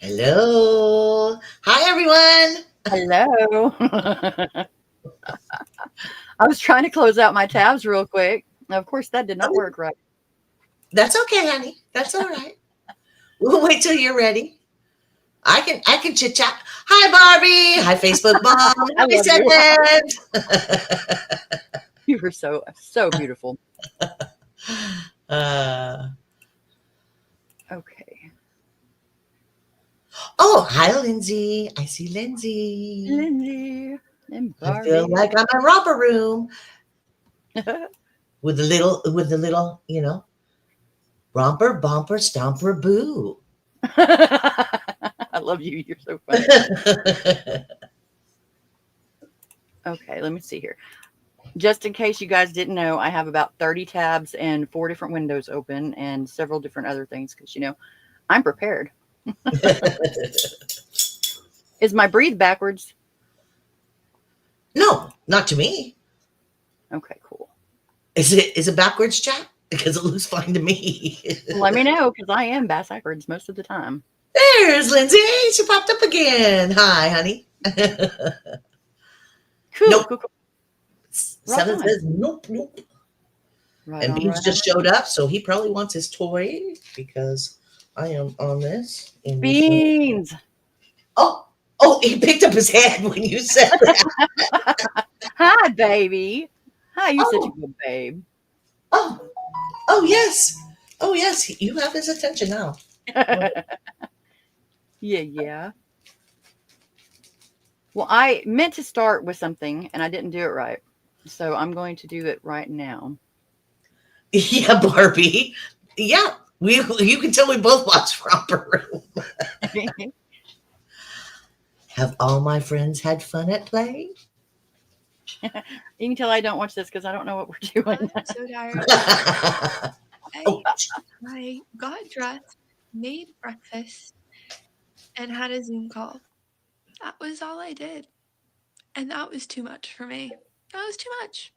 Hello. Hi, everyone. Hello. I was trying to close out my tabs real quick. Of course, that did not work right. That's okay, honey. That's all right. We'll wait till you're ready. I can chit chat. Hi, Barbie. Hi, Facebook Mom. I love you. Hi, Send. You were so beautiful. uh, Okay. oh, hi, Lindsay. I see Lindsay. Lindsay and I feel Barbie. like I'm in romper room with the little, romper, bumper, stomper, boo. I love you. You're so funny. Okay, let me see here. Just in case you guys didn't know, I have about 30 tabs and 4 different windows open and several different other things because, I'm prepared. Is my breathe backwards? No, not to me. Okay, cool. Is it backwards, chat? Because it looks fine to me. Let me know because I am backwards most of the time. There's Lindsay. She popped up again. Hi, honey. Cool, Nope. cool, cool. Right Seven on. says nope, nope. Right And on, Beans right on. just showed up, so he probably wants his toy because I am on this. And Beans. oh, he picked up his head when you said that. Hi, baby. Hi, you're such a Oh, good babe. oh, oh, yes. Oh, yes. You have his attention now. Yeah. Well, I meant to start with something and I didn't do it right. So I'm going to do it right now. Yeah, Barbie. Yeah, you can tell we both watched Romper Room. Have all my friends had fun at play? You can tell I don't watch this because I don't know what we're doing. I'm so tired. Oh, I got dressed, made breakfast, and had a Zoom call. That was all I did. And that was too much for me. That was too much.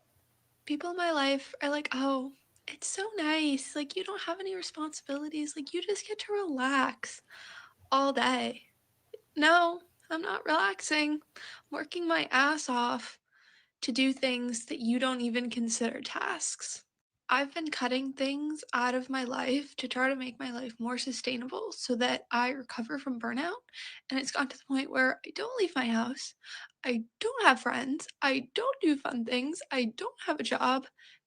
People in my life are like, oh, it's so nice. Like, you don't have any responsibilities. Like, you just get to relax all day. No, I'm not relaxing. I'm working my ass off to do things that you don't even consider tasks. I've been cutting things out of my life to try to make my life more sustainable so that I recover from burnout. And it's gotten to the point where I don't leave my house. I don't have friends. I don't do fun things. I don't have a job.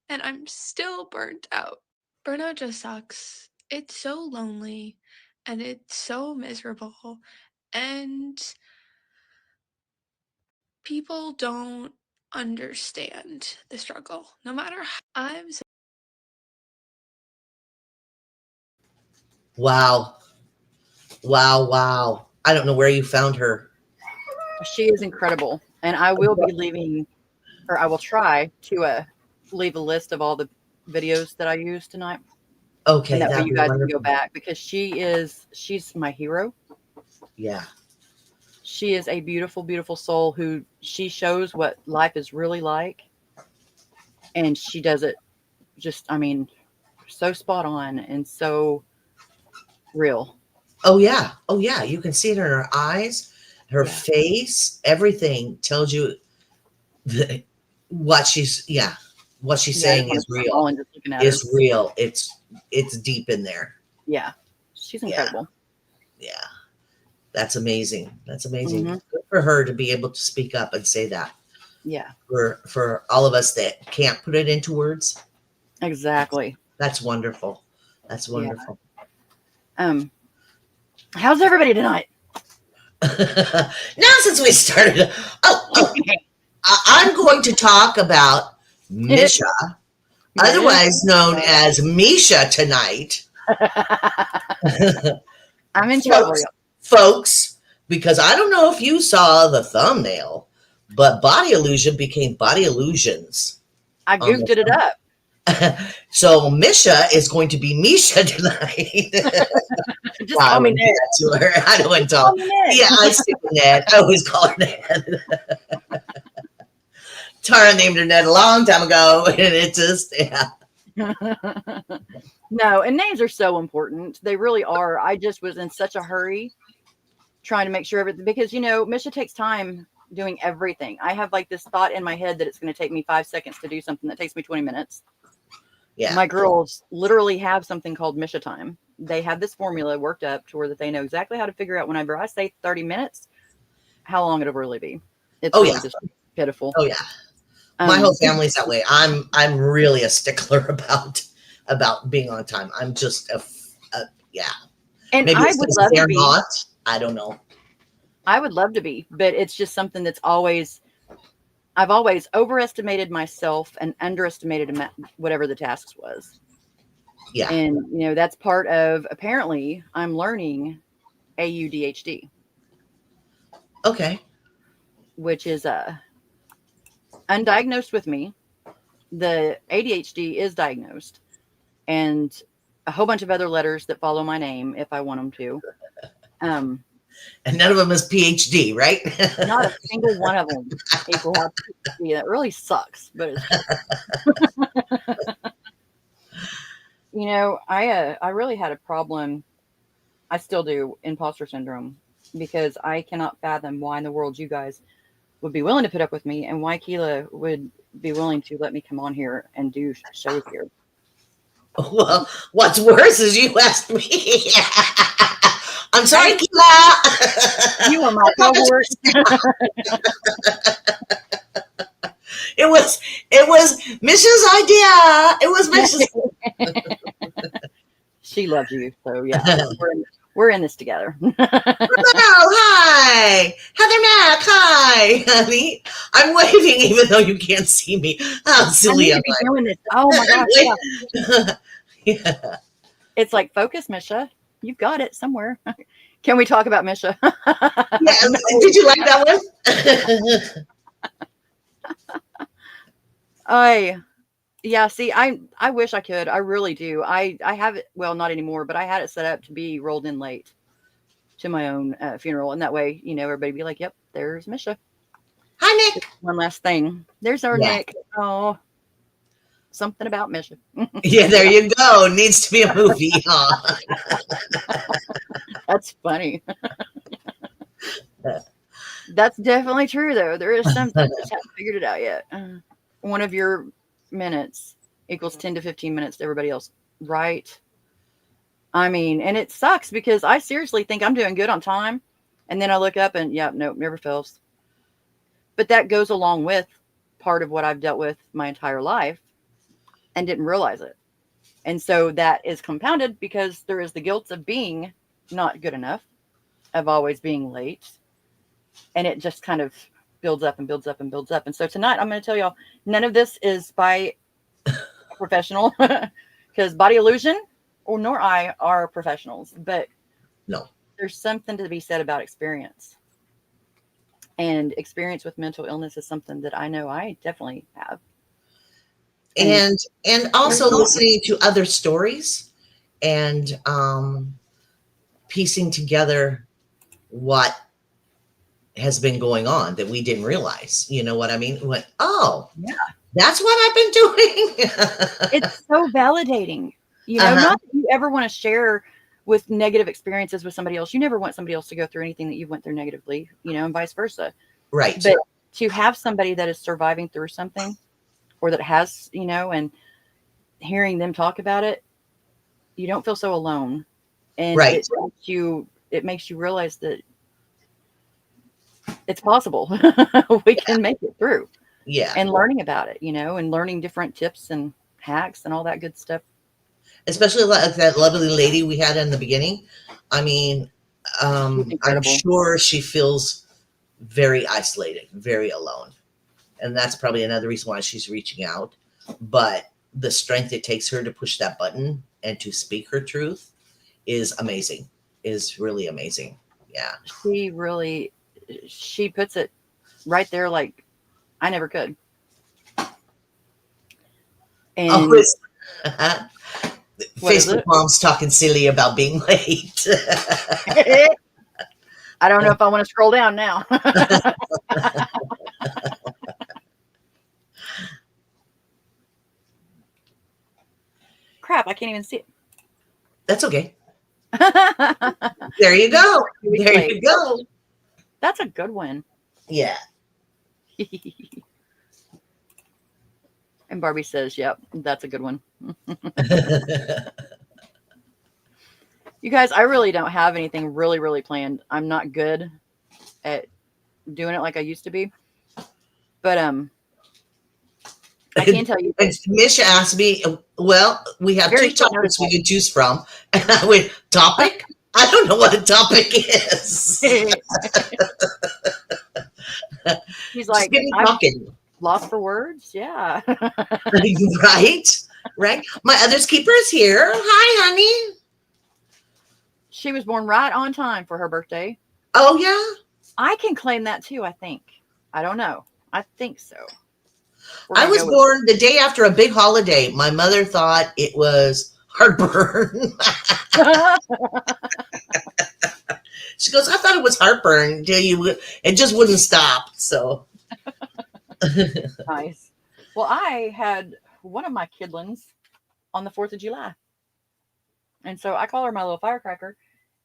And I'm still burnt out. Burnout just sucks. It's so lonely and it's so miserable. And people don't understand the struggle. No matter how I'm so wow. Wow, wow. I don't know where you found her. She is incredible. And I will be leaving, or I will try to leave a list of all the videos that I used tonight. And Okay, that way that'd you be guys can go wonderful. back because she's my hero. Yeah. She is a beautiful, beautiful soul who she shows what life is really like. And she does it just, so spot on and so real. Oh, yeah. Oh, yeah. You can see it in her eyes, her Yeah. face, everything tells you the, yeah, what she's Yeah, I just saying want is to smile real. and just looking at her. Is real. It's deep in there. Yeah. She's Yeah. incredible. Yeah. That's amazing. That's amazing. Hmm. Good for her to be able to speak up and say that. Yeah, For all of us that can't put it into words, exactly. that's wonderful. That's Yeah. wonderful. Um, how's everybody tonight? Now, since we started, I'm going to talk about Misha, otherwise known as Misha tonight, I'm in trouble, folks. y'all. Folks, because I don't know if you saw the thumbnail, but Body Illusion became Body Illusions I on goofed it up. so Misha is going to be Misha tonight. Just I call me wouldn't do Ned. that to her. I don't want to Call talk. me Ned. Yeah, I stick with Ned. I always call her Ned. Tara named her Ned a long time ago, and it just, yeah. No, and names are so important. They really are. I just was in such a hurry trying to make sure everything, because, Misha takes time doing everything. I have like this thought in my head that it's going to take me 5 seconds to do something that takes me 20 minutes. Yeah. My girls literally have something called Misha time. They have this formula worked up to where that they know exactly how to figure out whenever I say 30 minutes, how long it'll really be. It's really just pitiful. Oh yeah. My whole family's that way. I'm really a stickler about being on time. I'm just yeah. And maybe I it's would because love they're to be. not. I don't know. I would love to be, but it's just something that's always, I've always overestimated myself and underestimated whatever the tasks was. Yeah. And, that's part of, apparently, I'm learning AUDHD. Okay. Which is undiagnosed with me. The ADHD is diagnosed, and a whole bunch of other letters that follow my name if I want them to. And none of them is PhD, right? Not a single one of them equal have PhD. That really sucks, but it's true. I really had a problem. I still do, imposter syndrome, because I cannot fathom why in the world you guys would be willing to put up with me, and why Keela would be willing to let me come on here and do shows here. Well, what's worse is you asked me. I'm sorry, Keela. You are my cohort. It was Misha's idea. It was Misha's. She loves you, so yeah, we're in this together. Oh, hi, Heather Mack. Hi, honey. I'm waving even though you can't see me. How silly am I? Doing this. Oh my gosh! Yeah. Yeah. It's like, focus, Misha. You've got it somewhere. Can we talk about Misha? Yeah. No. Did you like that one? See, I wish I could. I really do. I have it. Well, not anymore, but I had it set up to be rolled in late to my own funeral, and that way, everybody be like, "Yep, there's Misha." Hi, Nick. One last thing. There's our Nick. Oh, something about Misha. Yeah, there you go. Needs to be a movie, huh? That's funny. That's definitely true, though. There is something. I just haven't figured it out yet. One of your minutes equals 10 to 15 minutes to everybody else, right? I mean, and it sucks because I seriously think I'm doing good on time, and then I look up and nope, never fails. But that goes along with part of what I've dealt with my entire life and didn't realize it. And so that is compounded because there is the guilt of being not good enough, of always being late. And it just kind of builds up and builds up and builds up. And so tonight I'm going to tell y'all, none of this is by a professional, because Bodyillusion nor I are professionals, but no, there's something to be said about experience. And experience with mental illness is something that I know I definitely have. And also listening to other stories and piecing together what has been going on that we didn't realize. You know what I mean? Went, oh, yeah, that's what I've been doing. It's so validating. Not that you ever want to share with negative experiences with somebody else. You never want somebody else to go through anything that you went through negatively, and vice versa. Right. But to have somebody that is surviving through something, or that has, and hearing them talk about it, you don't feel so alone. And right. It makes you realize that it's possible. We can make it through. Yeah. And learning about it, and learning different tips and hacks and all that good stuff. Especially like that lovely lady we had in the beginning. I mean, I'm sure she feels very isolated, very alone. And that's probably another reason why she's reaching out. But the strength it takes her to push that button and to speak her truth is amazing, is really amazing. Yeah. She puts it right there like I never could. And Facebook moms talking silly about being late. I don't know if I want to scroll down now. Crap, I can't even see it. That's okay. There you go. 2 weeks There late. you go. That's a good one. Yeah. And Barbie says, yep, that's a good one. You guys, I really don't have anything really, really planned. I'm not good at doing it like I used to be. But I can tell you And this. Misha asked me, well, we have Very two short topics we notice. can choose from. And I went, topic? I don't know what a topic is. He's Just like, get me I'm talking. lost for words. Yeah. Right? Right? My other keeper is here. Hi, honey. She was born right on time for her birthday. Oh, yeah? I can claim that too, I think. I don't know. I think so. I was born the day after a big holiday. My mother thought it was heartburn. She goes, I thought it was heartburn until it just wouldn't stop. So Nice. Well, I had one of my kidlings on the 4th of July. And so I call her my little firecracker.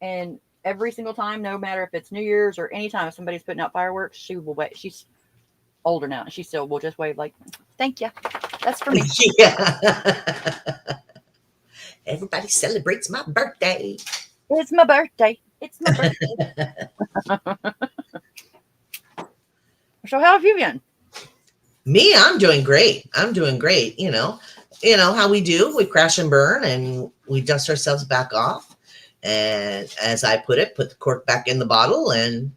And every single time, no matter if it's New Year's or any time if somebody's putting out fireworks, she will wait. She's older now. She still will just wave like, thank you. That's for me. yeah. Everybody celebrates my birthday. It's my birthday. It's my birthday. So how have you been? Me, I'm doing great. I'm doing great. You know how we do. We crash and burn and we dust ourselves back off. And as I put it, put the cork back in the bottle and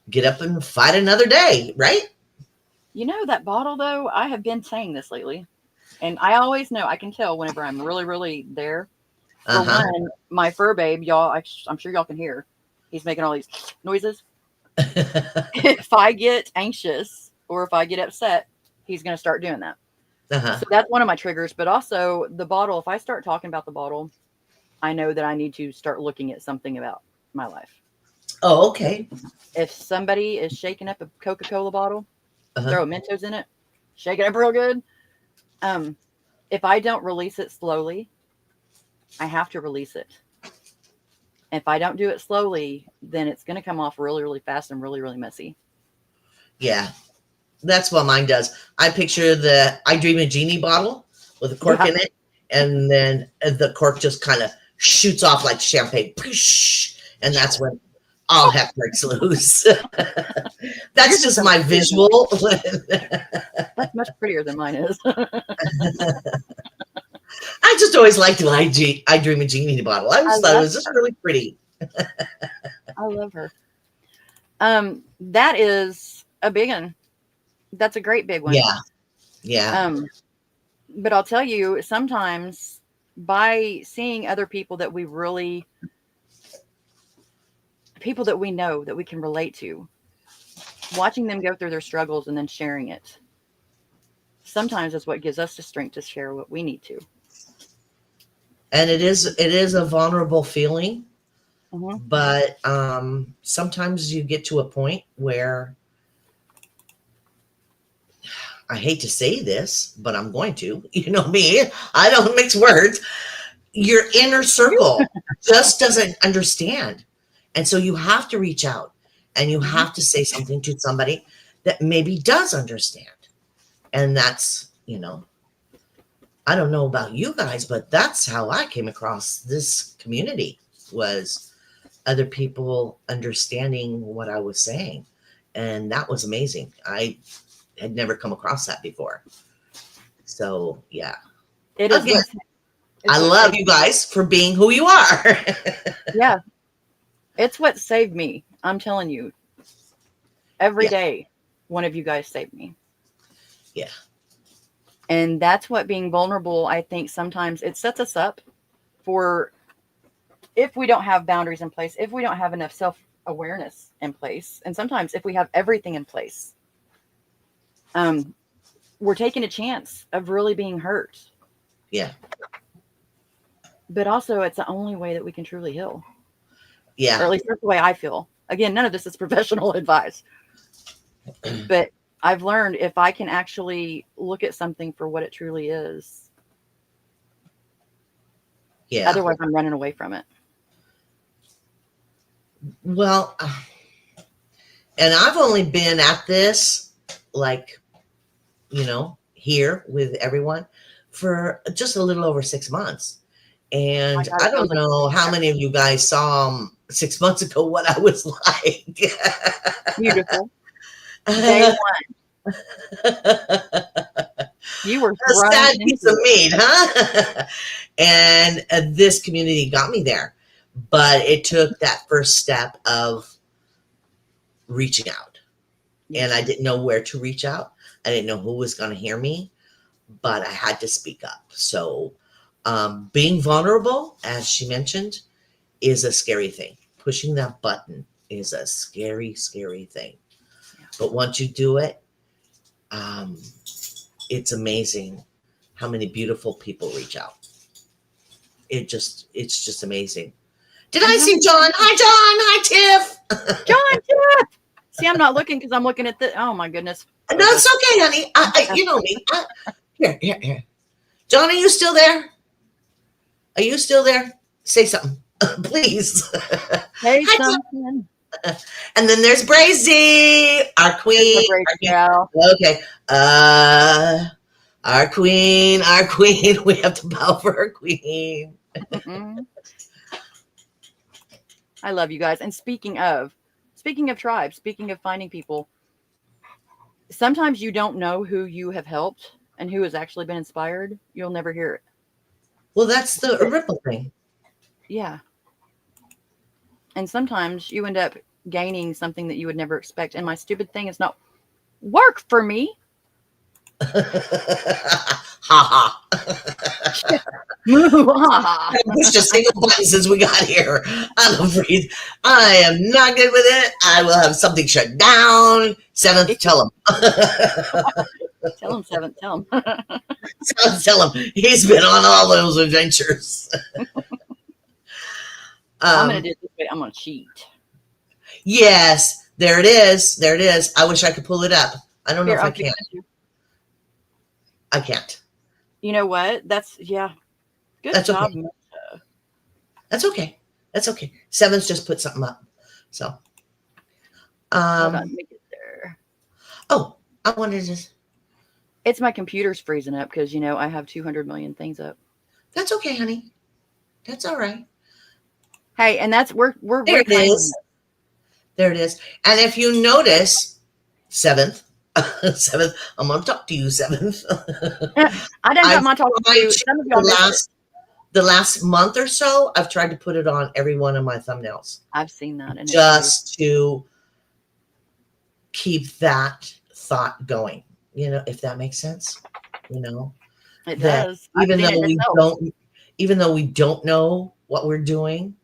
get up and fight another day, right? You know that bottle though, I have been saying this lately. And I always know, I can tell whenever I'm really, really there. For one, my fur babe, y'all, I'm sure y'all can hear. He's making all these noises. If I get anxious or if I get upset, he's going to start doing that. So that's one of my triggers. But also the bottle, if I start talking about the bottle, I know that I need to start looking at something about my life. Oh, okay. If somebody is shaking up a Coca-Cola bottle, throw a Mentos in it, shake it up real good. If I don't release it slowly, I have to release it. If I don't do it slowly, then it's going to come off really, really fast and really, really messy. Yeah, that's what mine does. I picture the I Dream a Genie bottle with a cork in it, and then the cork just kind of shoots off like champagne. And that's when all heck breaks loose. That's just my visual. That's much prettier than mine is. I just always liked the I Dream a Genie bottle. I just thought it was just really pretty. I love her. That is a big one. That's a great big one. Yeah. Yeah. But I'll tell you, sometimes by seeing other people that we really, people that we know that we can relate to, watching them go through their struggles and then sharing it, sometimes is what gives us the strength to share what we need to. And it is a vulnerable feeling, but sometimes you get to a point where, I hate to say this, but I'm going to, you know me, I don't mix words. Your inner circle just doesn't understand. And so you have to reach out and you have to say something to somebody that maybe does understand. And that's, I don't know about you guys, but that's how I came across this community, was other people understanding what I was saying. And that was amazing. I had never come across that before. So yeah. It is. Again, I love you guys for being who you are. Yeah. It's what saved me. I'm telling you. Every day, one of you guys saved me. Yeah. And that's what being vulnerable, I think sometimes it sets us up for, if we don't have boundaries in place, if we don't have enough self-awareness in place, and sometimes if we have everything in place, we're taking a chance of really being hurt. Yeah. But also it's the only way that we can truly heal. Yeah. Or at least that's the way I feel. Again, none of this is professional advice. But I've learned if I can actually look at something for what it truly is. Yeah. Otherwise I'm running away from it. Well, and I've only been at this, like, here with everyone for just a little over 6 months. My And God, I it feels don't like know how many of you guys saw 6 months ago what I was like. beautiful. Day one, you were A thrown sad piece into of it. meat, huh? And this community got me there. But it took that first step of reaching out. And I Yes. didn't know where to reach out. I didn't know who was going to hear me, but I had to speak up. So being vulnerable, as she mentioned, is a scary thing. Pushing that button is a scary, scary thing. Yeah. But once you do it, um, it's amazing how many beautiful people reach out. It's just amazing. Did And I how see many John? people? Hi, John. Hi, Tiff. John, Jeff! See, I'm not looking because I'm looking at the. Oh my goodness. No, Focus. it's okay, honey. You know me. Here. John, are you still there? Are you still there? Say something, please. Say Hi, John. something. And then there's Brazy, our There's my queen. Brady Our queen. gal. Okay. Our queen, our queen. We have to bow for our queen. Mm-mm. I love you guys. And speaking of tribes, speaking of finding people, sometimes you don't know who you have helped and who has actually been inspired. You'll never hear it. Well, that's the But ripple thing. yeah. And sometimes you end up gaining something that you would never expect. And my stupid thing is not work for me. Ha ha. Ha. I pushed a single button since we got here. I'm afraid I am not good with it. I will have something shut down. Seventh, tell him. Tell him, Seventh. Tell him. Seventh, tell him. He's been on all those adventures. I'm going to do it this way. I'm going to cheat. Yes, there it is. There it is. I wish I could pull it up. I don't know Here, if I I'm can. fixing to. I can't. You know what? Yeah. Good That's job. okay. That's okay. That's okay. Seven's just put something up. So, Hold on. Let me get there. oh, I wanted to. It's my computer's freezing up because, I have 200 million things up. That's okay, honey. That's all right. Hey, and we're There it reclaiming is. There it is. And if you notice, seventh, seventh, I'm going to talk to you, seventh. I done got my talk to you. tried Some of y'all missed it. the last month or so, I've tried to put it on every one of my thumbnails. I've seen that. And just to keep that thought going, if that makes sense, it that does. even though we don't know what we're doing,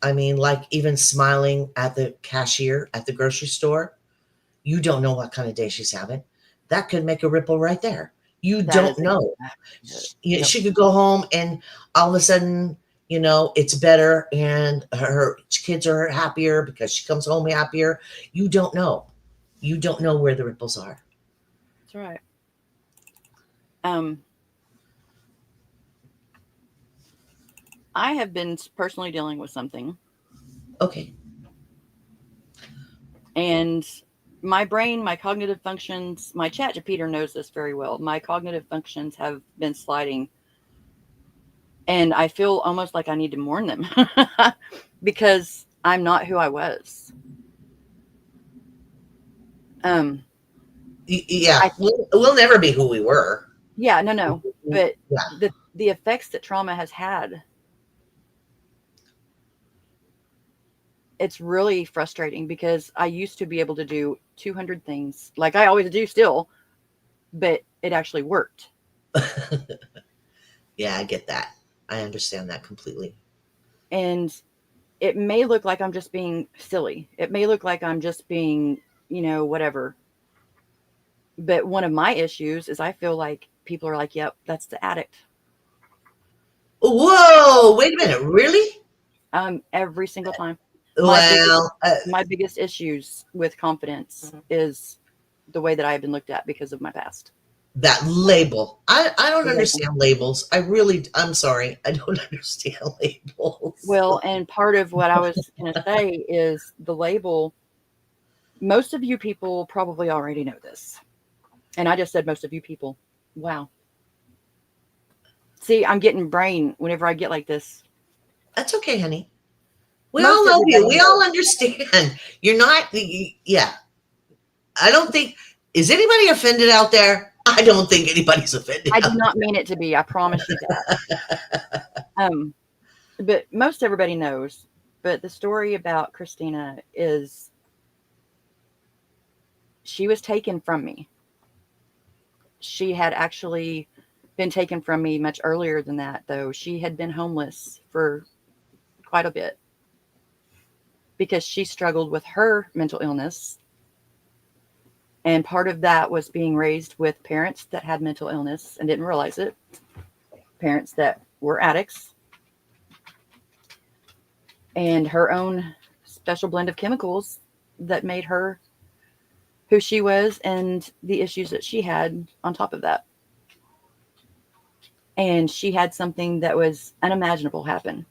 I mean, like even smiling at the cashier at the grocery store, you don't know what kind of day she's having. That could make a ripple right there. You don't know. Yep. She could go home and all of a sudden, it's better and her kids are happier because she comes home happier. You don't know. You don't know where the ripples are. That's right. I have been personally dealing with something. Okay. And my brain, my cognitive functions, my chat to Peter knows this very well. My cognitive functions have been sliding. And I feel almost like I need to mourn them because I'm not who I was. Yeah, we'll never be who we were. Yeah, no. But yeah. the effects that trauma has had, it's really frustrating because I used to be able to do 200 things like I always do still, but it actually worked. Yeah, I get that. I understand that completely. And it may look like I'm just being silly. It may look like I'm just being, whatever. But one of my issues is I feel like people are like, yep, that's the addict. Whoa, wait a minute. Really? Every single time. My biggest issues with confidence is the way that I have been looked at because of my past. that label. I don't The label. understand labels. I'm sorry. I don't understand labels. Well, and part of what I was going to say is the label. Most of you people probably already know this. And I just said most of you people. Wow. See, I'm getting brain whenever I get like this. That's okay, honey. We Most all love you. everybody We all understand. You're not, yeah. I don't think, is anybody offended out there? I don't think anybody's offended. I did not mean it to be. I promise you that. But most everybody knows. But the story about Christina is she was taken from me. She had actually been taken from me much earlier than that, though. She had been homeless for quite a bit because she struggled with her mental illness. And part of that was being raised with parents that had mental illness and didn't realize it. Parents that were addicts. And her own special blend of chemicals that made her who she was and the issues that she had on top of that. And she had something that was unimaginable happen.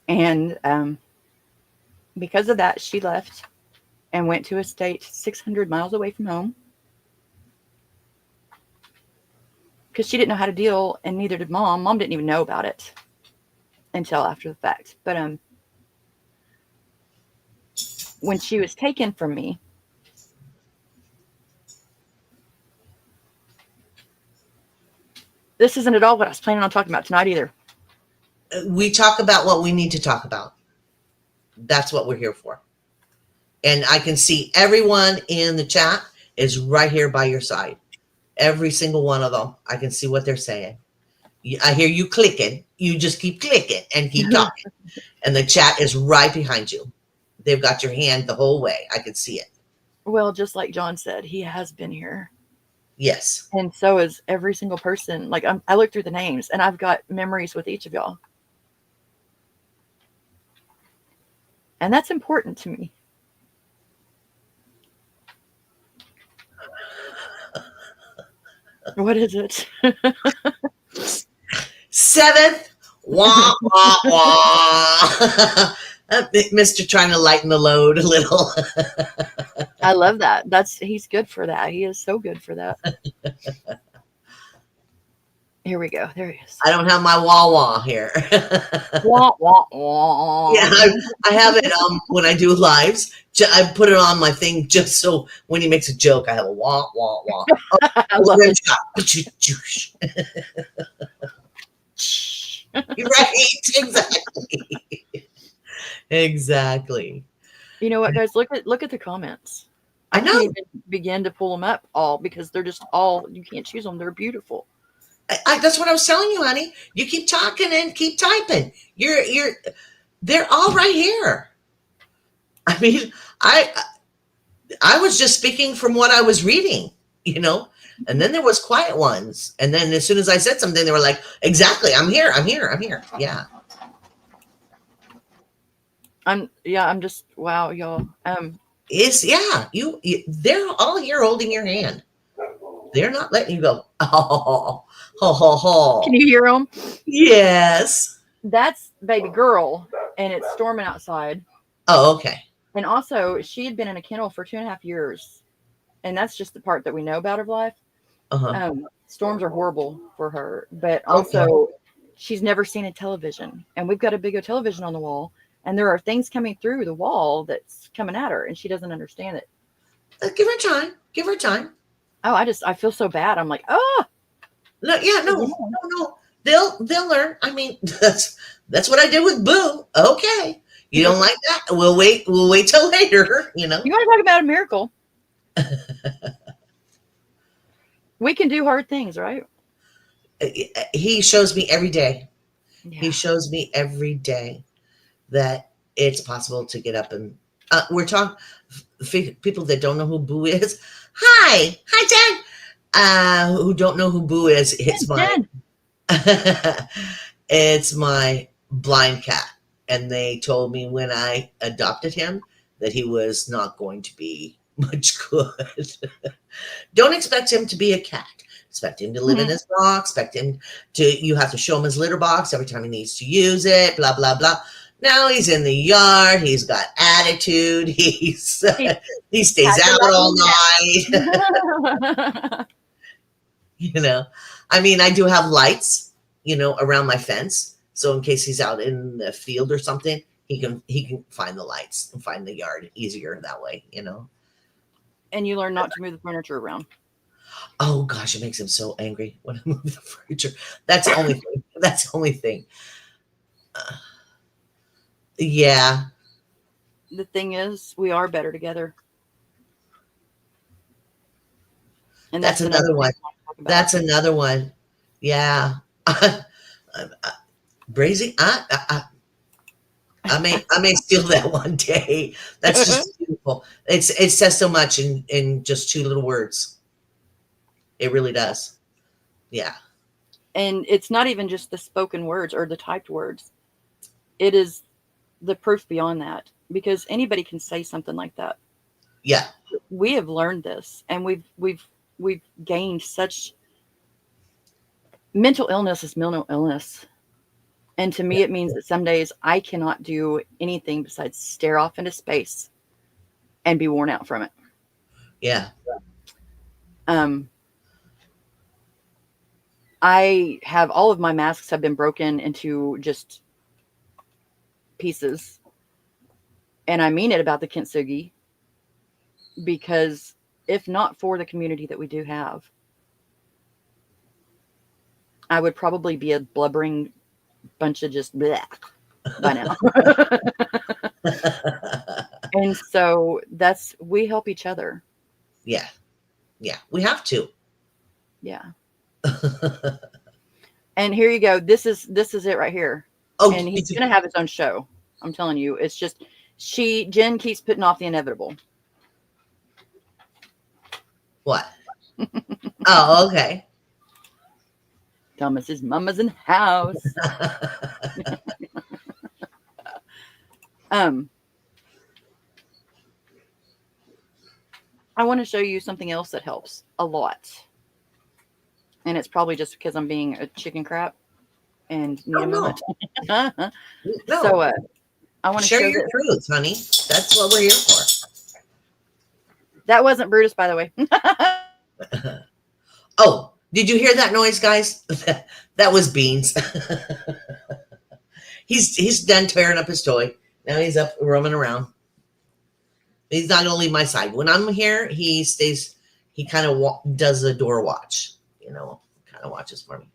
And because of that, she left and went to a state 600 miles away from home because she didn't know how to deal, and neither did Mom. Mom didn't even know about it until after the fact. But when she was taken from me, this isn't at all what I was planning on talking about tonight either. We talk about what we need to talk about. That's what we're here for. And I can see everyone in the chat is right here by your side. Every single one of them. I can see what they're saying. I hear you clicking. You just keep clicking and keep talking. And the chat is right behind you. They've got your hand the whole way. I can see it. Well, just like John said, he has been here. Yes. And so is every single person. Like I look through the names and I've got memories with each of y'all. And that's important to me. What is it? Seventh. Wah, wah, wah. Mr. trying to lighten the load a little. I love that. He's good for that. He is so good for that. Here we go. There he is. I don't have my wah wah here. Wah, wah, wah. Yeah, I have it when I do lives. I put it on my thing just so when he makes a joke, I have a wah wah wah. Oh, I love it. You're right. Exactly. Exactly. You know what, guys? Look at the comments. I know. can't even begin to pull them up all because they're just all, you can't choose them. They're beautiful. That's what I was telling you, honey. You keep talking and keep typing. They're all right here. I mean, I was just speaking from what I was reading, and then there was quiet ones. And then as soon as I said something, they were like, exactly, I'm here. Yeah. I'm just, wow, y'all. They're all here holding your hand. They're not letting you go. Oh, ho, ho, ho. Can you hear them? Yes. That's baby girl, and it's storming outside. Oh, okay. And also, she had been in a kennel for 2.5 years, and that's just the part that we know about her life. Uh-huh. Storms are horrible for her, but also she's never seen a television, and we've got a big television on the wall, and there are things coming through the wall that's coming at her, and she doesn't understand it. Give her time. Oh, I feel so bad. I'm like, oh. No. They'll learn. I mean, that's what I did with Boo. Okay. You don't like that? We'll wait till later, You want to talk about a miracle? We can do hard things, right? He shows me every day. Yeah. He shows me every day that it's possible to get up and we're talking people that don't know who Boo is. Hi, Jen. Who don't know who Boo is? It's my blind cat, and they told me when I adopted him that he was not going to be much good. Don't expect him to be a cat. Expect him to live in his box. Expect him to, you have to show him his litter box every time he needs to use it, blah, blah, blah. Now he's in the yard. He's got attitude. He stays out all night. You know, I mean, I do have lights, you know, around my fence. So in case he's out in the field or something, he can find the lights and find the yard easier that way, you know. And you learn not to move the furniture around. Oh gosh, it makes him so angry when I move the furniture. That's the only thing. That's the only thing. Yeah. The thing is, we are better together. And That's another one. That's another one. Yeah. Brazy. I may steal that one day. That's just beautiful. It says so much in just 2 little words. It really does. Yeah. And it's not even just the spoken words or the typed words. It is the proof beyond that, because anybody can say something like that. Yeah. We have learned this, and we've gained such. Mental illness is mental illness. And to me, it means that some days I cannot do anything besides stare off into space and be worn out from it. Yeah. I have all of my masks have been broken into just pieces. And I mean it about the kintsugi, because if not for the community that we do have, I would probably be a blubbering bunch of just bleh by now. And so we help each other. Yeah. Yeah. We have to. Yeah. And here you go. This is it right here. Oh, and he's going to have his own show. I'm telling you, it's just, Jen keeps putting off the inevitable. What? Oh, okay. Thomas's mama's in the house. I want to show you something else that helps a lot. And it's probably just because I'm being a chicken crap and need a moment. No. So I want to share show your truth, honey. That's what we're here for. That wasn't Brutus, by the way. Oh, did you hear that noise, guys? That was Beans. He's done tearing up his toy. Now he's up roaming around. He's not gonna leave my side. When I'm here, he stays. He kind of does a door watch. You know, kind of watches for me.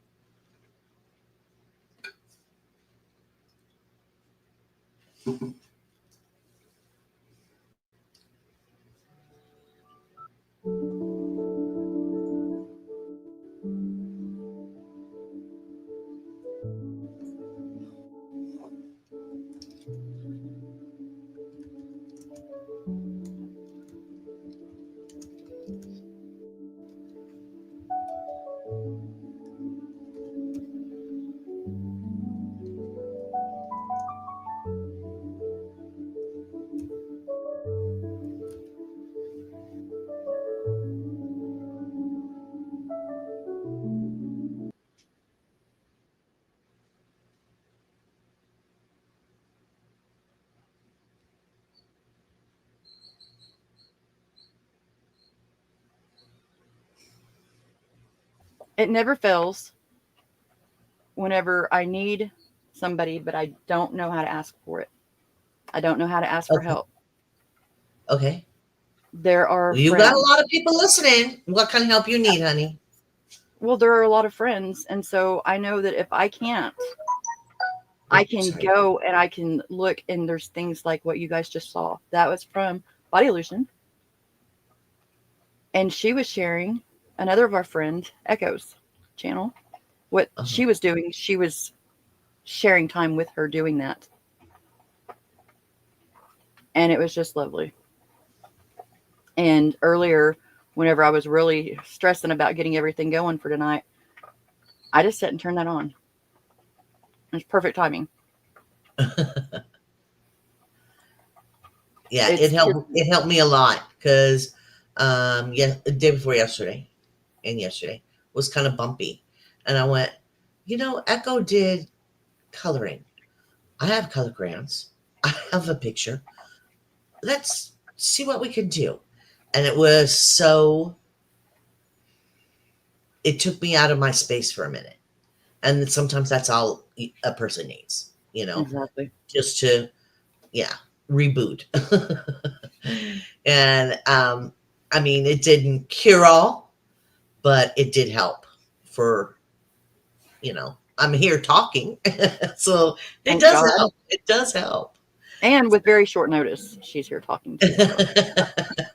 It never fails whenever I need somebody, but I don't know how to ask for it. I don't know how to ask for help. Okay. There are you got a lot of people listening. What kind of help you need, honey? Well, there are a lot of friends. And so I know that if I can't, I can go and I can look, and there's things like what you guys just saw. That was from Bodyillusion. And she was sharing another of our friend, Echo's channel. What she was doing, she was sharing time with her doing that. And it was just lovely. And earlier, whenever I was really stressing about getting everything going for tonight, I just sat and turned that on. It's perfect timing. Yeah, It's it helped me a lot because yeah, the day before yesterday and yesterday was kind of bumpy. And I went, Echo did coloring. I have color crayons. I have a picture. Let's see what we can do. And it took me out of my space for a minute. And sometimes that's all a person needs, exactly. just to, yeah, reboot. And I mean, it didn't cure all, but it did help for, I'm here talking. So it Thank does God. help. It does help. And with very short notice, she's here talking too. So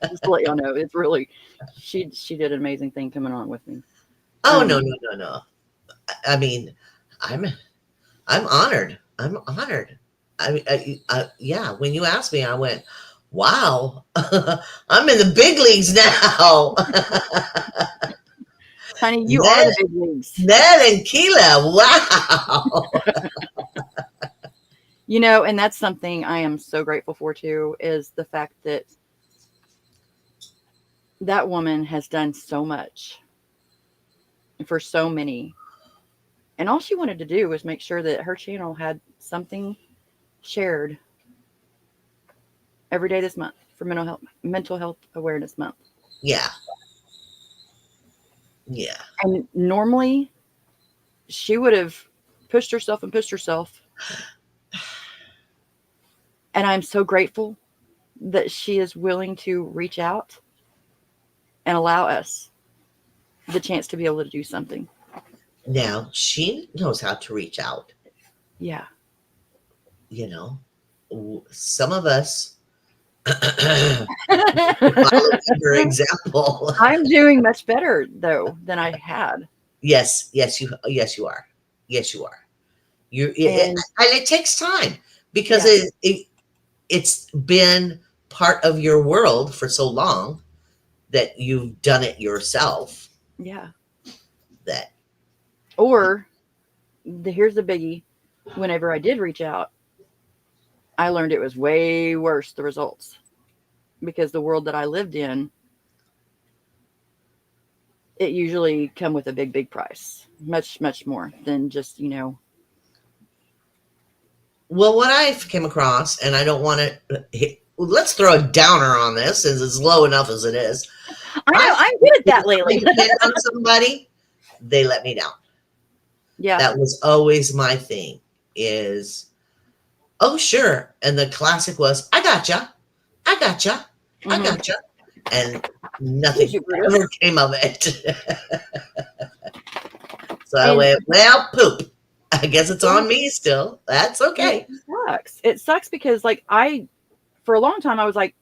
just to let y'all know, it's really she did an amazing thing coming on with me. Oh, no, no, no, no. I mean, I'm I'm honored. I'm honored. Yeah, when you asked me, I went, wow, I'm in the big leagues now. Honey, you are Ned, the big leagues. Ned and Keela, wow. And that's something I am so grateful for too, is the fact that that woman has done so much for so many. And all she wanted to do was make sure that her channel had something shared every day this month for mental health awareness month. Yeah, yeah. And normally she would have pushed herself and pushed herself. And I'm so grateful that she is willing to reach out and allow us the chance to be able to do something. Now she knows how to reach out. Yeah. Some of us follow her example. I'm doing much better though than I had. Yes, yes you are. Yes, you are. And And it takes time because yeah, it's been part of your world for so long that you've done it yourself. yeah. That Or here's the biggie. Whenever I did reach out, I learned it was way worse, the results, because the world that I lived in, it usually come with a big, big price, much, much more than just, well, what I've came across, and I don't want to. Let's throw a downer on this, since it's low enough as it is. I know I'm good at that lately. Depend on somebody, they let me down. Yeah. That was always my thing. Is oh sure, and the classic was I gotcha, I gotcha, I Mhm. gotcha, and nothing You, Brutus. ever came of it. So I And went, well, poop. I guess it's on me still. That's okay. it sucks. It sucks because, for a long time, I was like,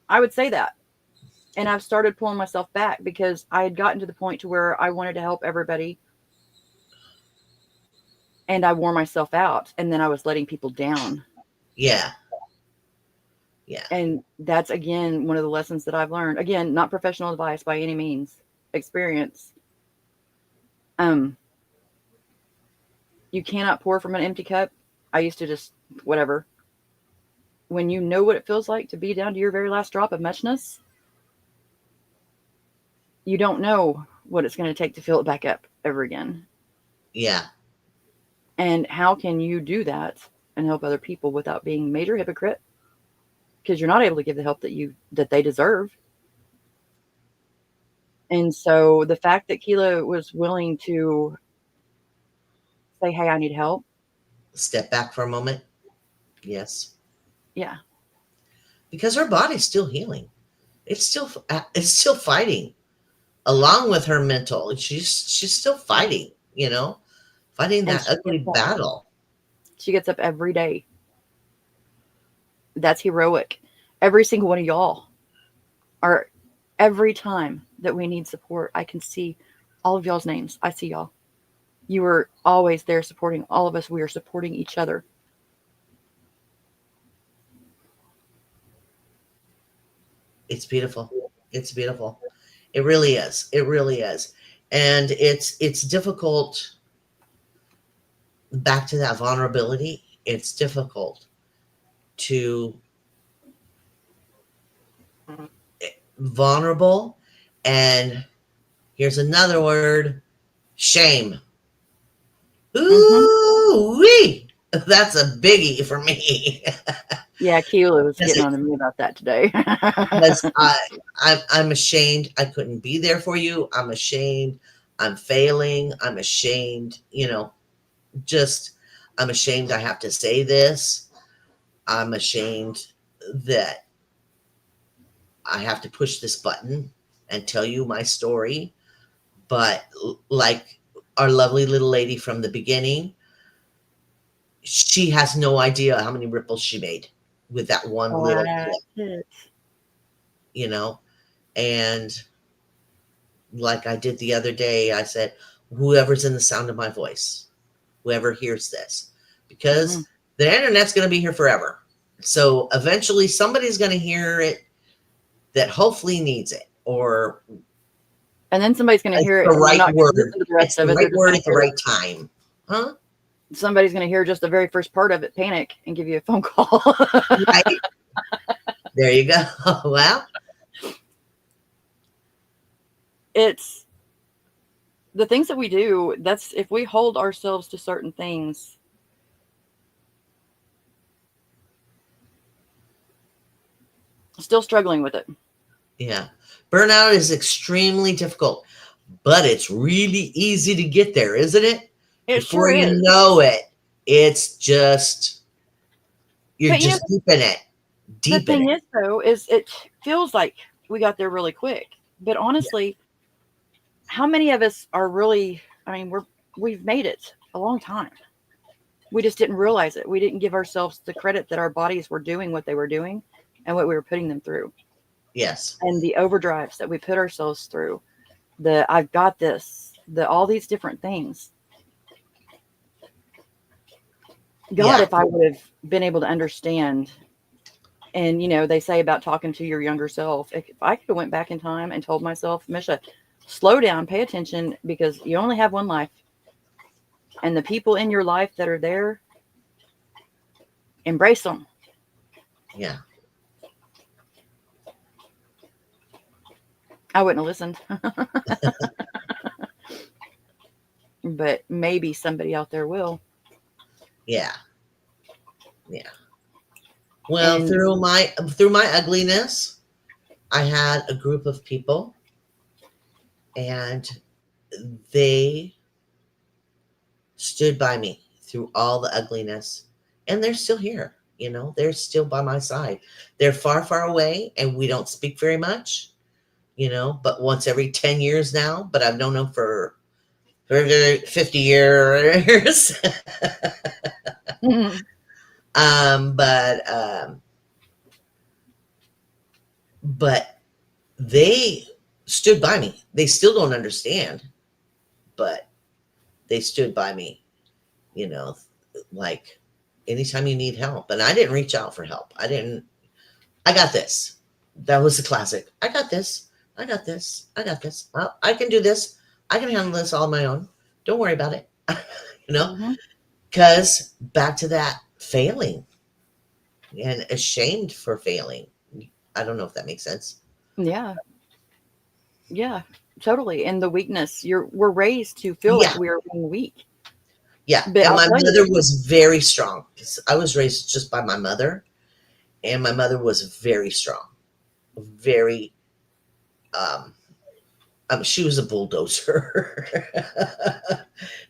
I would say that. And I've started pulling myself back because I had gotten to the point to where I wanted to help everybody. And I wore myself out. And then I was letting people down. Yeah. Yeah. And that's, again, one of the lessons that I've learned. Again, not professional advice by any means. Experience. You cannot pour from an empty cup. I used to just, whatever. When you know what it feels like to be down to your very last drop of muchness, you don't know what it's going to take to fill it back up ever again. Yeah. And how can you do that and help other people without being a major hypocrite? Because you're not able to give the help that they deserve. And so the fact that Keela was willing to say, hey, I need help. Step back for a moment. Yes. Yeah. Because her body's still healing. It's still fighting along with her mental. She's still fighting, fighting And that ugly battle. she gets up every day. That's heroic. Every single one of y'all are, every time that we need support, I can see all of y'all's names. I see y'all. You are always there supporting all of us. We are supporting each other. It's beautiful. It's beautiful. It really is. It really is. And it's difficult. Back to that vulnerability, it's difficult to vulnerable, and here's another word, shame. Ooh wee! That's a biggie for me. Yeah, Keela was Because getting on to me about that today. I'm ashamed I couldn't be there for you. I'm ashamed I'm failing. I'm ashamed, just I'm ashamed I have to say this. I'm ashamed that I have to push this button and tell you my story. But like our lovely little lady from the beginning, she has no idea how many ripples she made with that one little clip, you know? And like I did the other day, I said, whoever's in the sound of my voice, whoever hears this, because the internet's going to be here forever. So eventually somebody's going to hear it that hopefully needs it, or And then somebody's going to hear it the and they're right not going to word. listen to the rest It's of the it. They're right just word going at to the hear right time. Huh? somebody's going to hear just the very first part of it, panic, and give you a phone call. Right. There you go. Well, It's the things that we do. That's if we hold ourselves to certain things. Still struggling with it. yeah. Burnout is extremely difficult, but it's really easy to get there, isn't it? It Before sure you is. know it, it's just, you're But just deep in it. the Deep in thing it. is, though, is it feels like we got there really quick. But Yeah. honestly, how many of us are really? I mean, we've made it a long time. We just didn't realize it. We didn't give ourselves the credit that our bodies were doing what they were doing, and what we were putting them through, Yes. and the overdrives that we put ourselves through. The I've got this. The all these different things. God, Yeah. if I would have been able to understand, and they say about talking to your younger self, if I could have went back in time and told myself, Misha, slow down, pay attention, because you only have one life, and the people in your life that are there, embrace them. Yeah. I wouldn't have listened, but maybe somebody out there will. Yeah. Yeah. Well, And through my ugliness, I had a group of people, and they stood by me through all the ugliness, and they're still here. They're still by my side. They're far, far away, and we don't speak very much. But once every 10 years now. But I've known them for 50 years. Mhm. But they stood by me. They still don't understand, but they stood by me, you know, like anytime you need help. And I didn't reach out for help. I got this. That was the classic. I got this. I got this. I got this. Well, I can do this. I can handle this all on my own. Don't worry about it. you know, Mhm. because back to that failing and ashamed for failing. I don't know if that makes sense. Yeah, yeah, totally. And the weakness, we're raised to feel like Yeah. we are being weak. Yeah. But And I'll my tell mother you, was very strong. I was raised just by my mother, and my mother was very strong, very, um, she was a bulldozer.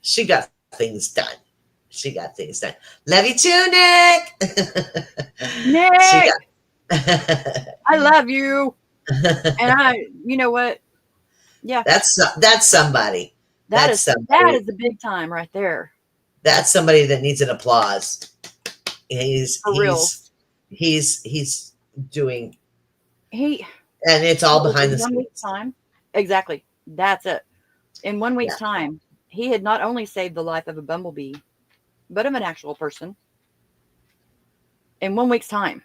She got things done. She got things done. Love you too, Nick. She Nick, got. I love you. And you know what? Yeah, that's somebody. that That's is that somebody. is the big time right there. That's somebody that needs an applause. He's For he's reals. he's doing, He and it's all Look, behind in the 1 week's scenes. time, exactly. That's it. In 1 week's Yeah, time, he had not only saved the life of a bumblebee, but of an actual person. In 1 week's time.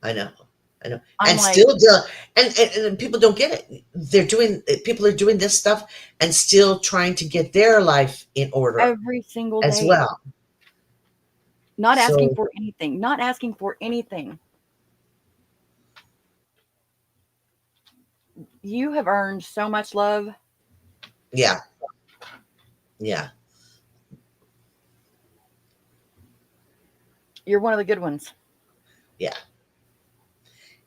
I know. I know. I'm And like, still do, and people don't get it. People are doing this stuff and still trying to get their life in order every single as day, well. not asking So for anything, not asking for anything. You have earned so much love. Yeah. Yeah. You're one of the good ones. Yeah.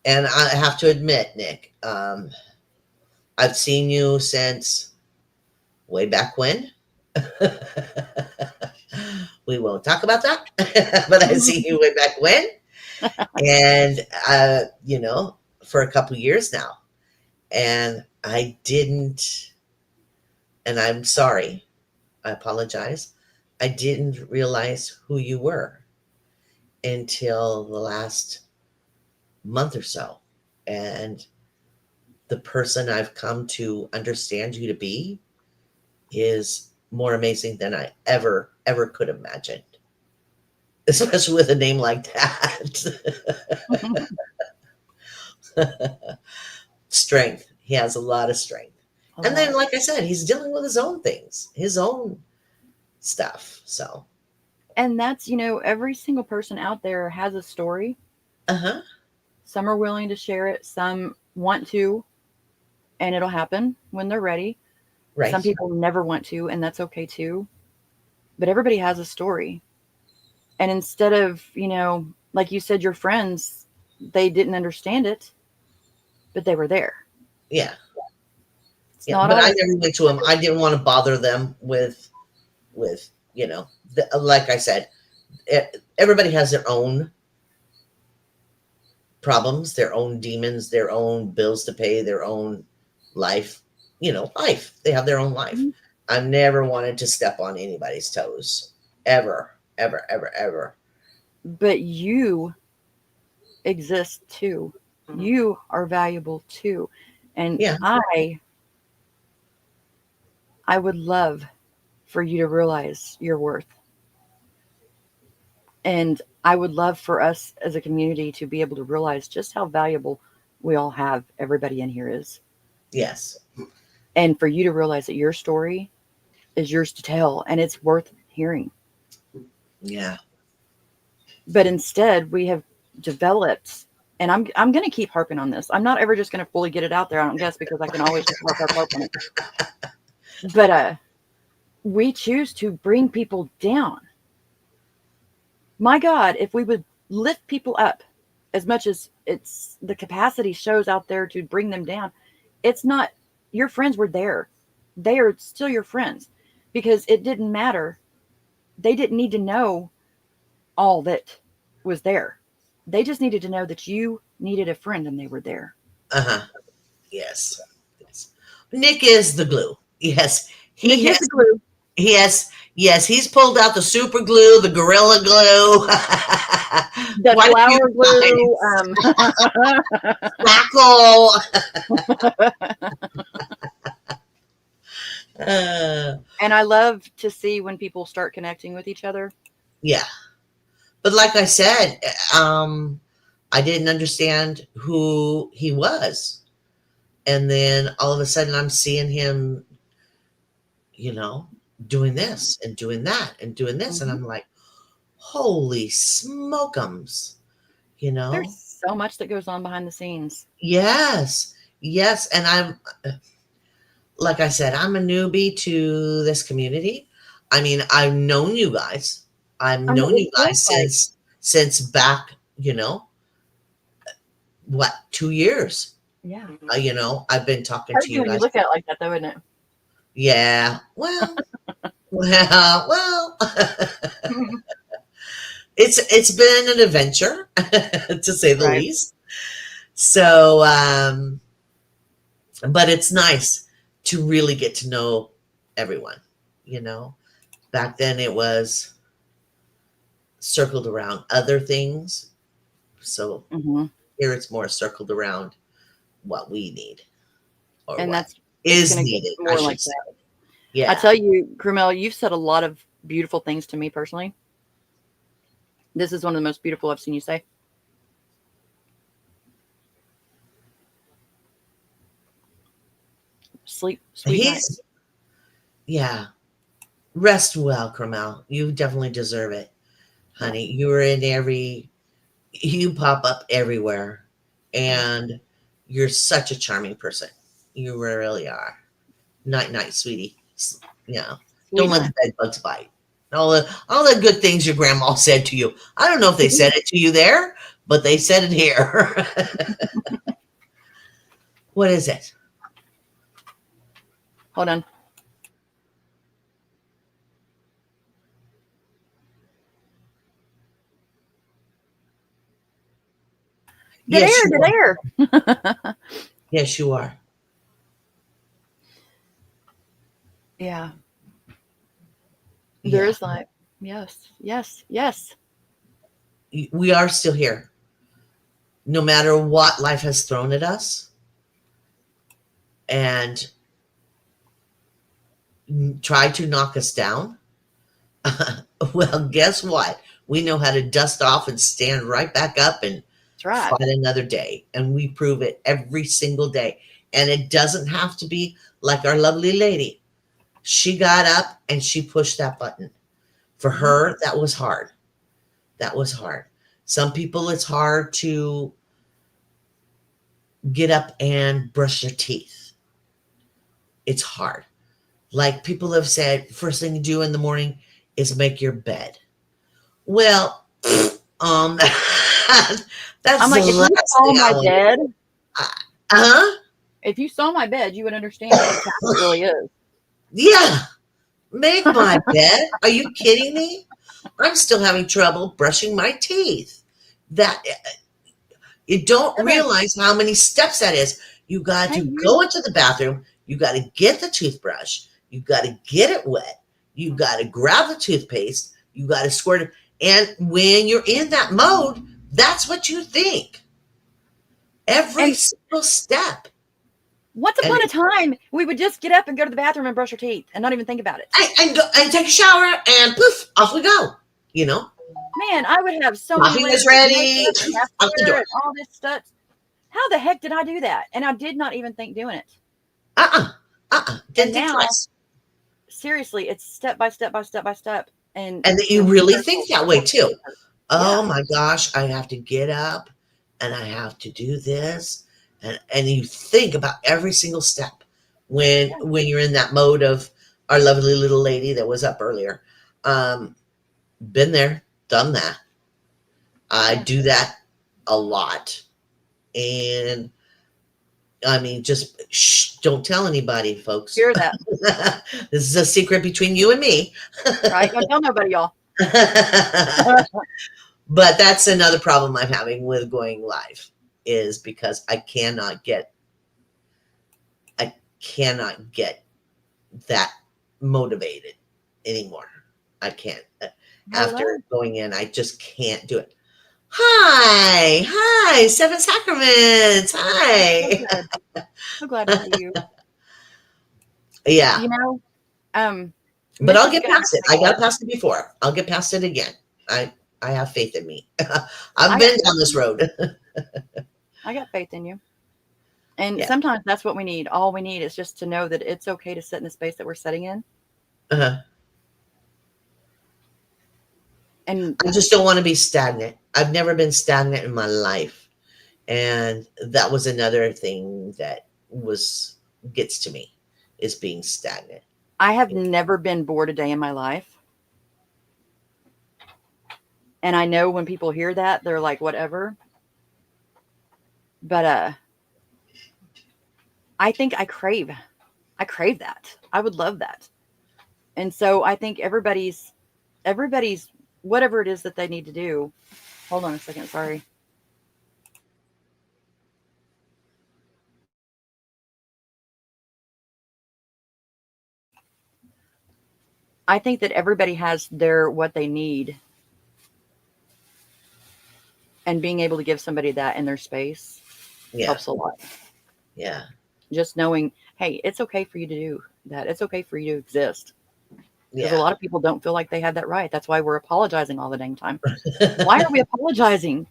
And I have to admit, Nick, I've seen you since way back when. We won't talk about that, but I've seen you way back when. And, for a couple years now. And I didn't, and I'm sorry, I apologize. I didn't realize who you were until the last month or so. And the person I've come to understand you to be is more amazing than I ever could imagine, especially with a name like that. Strength. He has a lot of strength. And then, like I said, he's dealing with his own things, his own stuff. So, and that's, every single person out there has a story. uh-huh. Some are willing to share it, some want to, and it'll happen when they're ready. Right. Some people never want to, and that's okay too. But everybody has a story. And instead of, like you said, your friends, they didn't understand it, but they were there. Yeah. It's Yeah. not But I always. never went to him. I didn't want to bother them with, like I said, everybody has their own problems, their own demons, their own bills to pay, their own life. Life. They have their own life. Mhm. I've never wanted to step on anybody's toes, ever, ever, ever, ever. But you exist too. You are valuable too. And Yeah. I would love for you to realize your worth. And I would love for us as a community to be able to realize just how valuable we all have, everybody in here is. Yes. And for you to realize that your story is yours to tell and it's worth hearing. Yeah. But instead, we have developed, and I'm going to keep harping on this. I'm not ever just going to fully get it out there, I don't guess, because I can always just harp on it. But we choose to bring people down. My God, if we would lift people up as much as it's the capacity shows out there to bring them down, it's not, your friends were there. They are still your friends because it didn't matter. They didn't need to know all that was there. They just needed to know that you needed a friend and they were there. Uh-huh. Yes. Yes. Nick is the glue. Yes. Nick is the glue. Yes, he's pulled out the super glue, the gorilla glue, the flower glue, crackle. And I love to see when people start connecting with each other. Yeah. But like I said, I didn't understand who he was. And then all of a sudden I'm seeing him, doing this and doing that and doing this. Mm-hmm. And I'm like, holy smokums, There's so much that goes on behind the scenes. Yes. And I'm, like I said, I'm a newbie to this community. I mean, I've known you guys. I've known you guys since back, 2 years. Yeah. I've been talking to you when guys. You look at it like that, though, isn't it? Yeah. Well, well. It's been an adventure, to say the least. So, but it's nice to really get to know everyone. Back then it was circled around other things. So here it's more circled around what we need, or and what that's is needed. More like that. Yeah. I tell you, Crumel, you've said a lot of beautiful things to me personally. This is one of the most beautiful I've seen you say. Sweet night. Yeah. Rest well, Crumel. You definitely deserve it, honey. You pop up everywhere, and you're such a charming person. You really are. Night, night, sweetie. Yeah. Sweet Don't let night. the bed bugs bite. All the good things your grandma said to you. I don't know if they said it to you there, but they said it here. What is it? Hold on. Dead Yes, air, you dead are. air. Yes, you are. Yeah, there Yeah. is life. Yes, yes, yes. We are still here. No matter what life has thrown at us and tried to knock us down. Well, guess what? We know how to dust off and stand right back up and That's right. fight another day. And we prove it every single day. And it doesn't have to be like our lovely lady. She got up and she pushed that button. For her, that was hard. That was hard. Some people, it's hard to get up and brush their teeth. It's hard. Like people have said, first thing you do in the morning is make your bed. Well, that's I'm the like, if you last saw thing I my want. bed, Huh? if you saw my bed, you would understand what a task it really is. Yeah, make my bed. Are you kidding me? I'm still having trouble brushing my teeth. That you don't Okay. realize how many steps that is. You got Hey, to you. go into the bathroom. You got to get the toothbrush. You got to get it wet. You got to grab the toothpaste. You got to squirt it. And when you're in that mode, that's what you think. Every And single step. once And upon a time, we would just get up and go to the bathroom and brush our teeth and not even think about it. and take a shower and poof, off we go. You know, Man, I would have so many coffee layers was of ready. makeup and Poof, out the mascara door. and all this stuff. How the heck did I do that? And I did not even think doing it. Didn't And think now, twice. seriously, it's step by step by step by step. And And that you it's really hurtful, think that way hurtful, too. hurtful. Oh Yeah. my gosh, I have to get up and I have to do this. And you think about every single step Yeah. when you're in that mode of our lovely little lady that was up earlier. Um, been there, done that. I Yeah. do that a lot. And I mean, just shh, don't tell anybody, folks. Hear that, This is a secret between you and me. right? Don't tell nobody, y'all. But that's another problem I'm having with going live is because I cannot get that motivated anymore. I can't. After Hello. going in, I just can't do it. Hi, Seven Sacraments. So Hi. good. So glad to see you. Yeah, You know, but I'll Misha's get gonna have past to it. take I a got past it before. I'll get past it again. I have faith in me. I've I got been down this road. I got faith in you. And Yeah. sometimes that's what we need. All we need is just to know that it's okay to sit in the space that we're sitting in. Uh-huh. And I just don't want to be stagnant. I've never been stagnant in my life. And that was another thing that was gets to me is being stagnant. I have never been bored a day in my life. And I know when people hear that, they're like, whatever. But I think I crave that. I would love that. And so I think everybody's whatever it is that they need to do. Hold on a second, sorry. I think that everybody has their what they need, and being able to give somebody that in their space Yeah. helps a lot. Yeah. Just knowing, hey, it's okay for you to do that. It's okay for you to exist. Because a Yeah. lot of people don't feel like they have that right. That's why we're apologizing all the dang time. Why are we apologizing?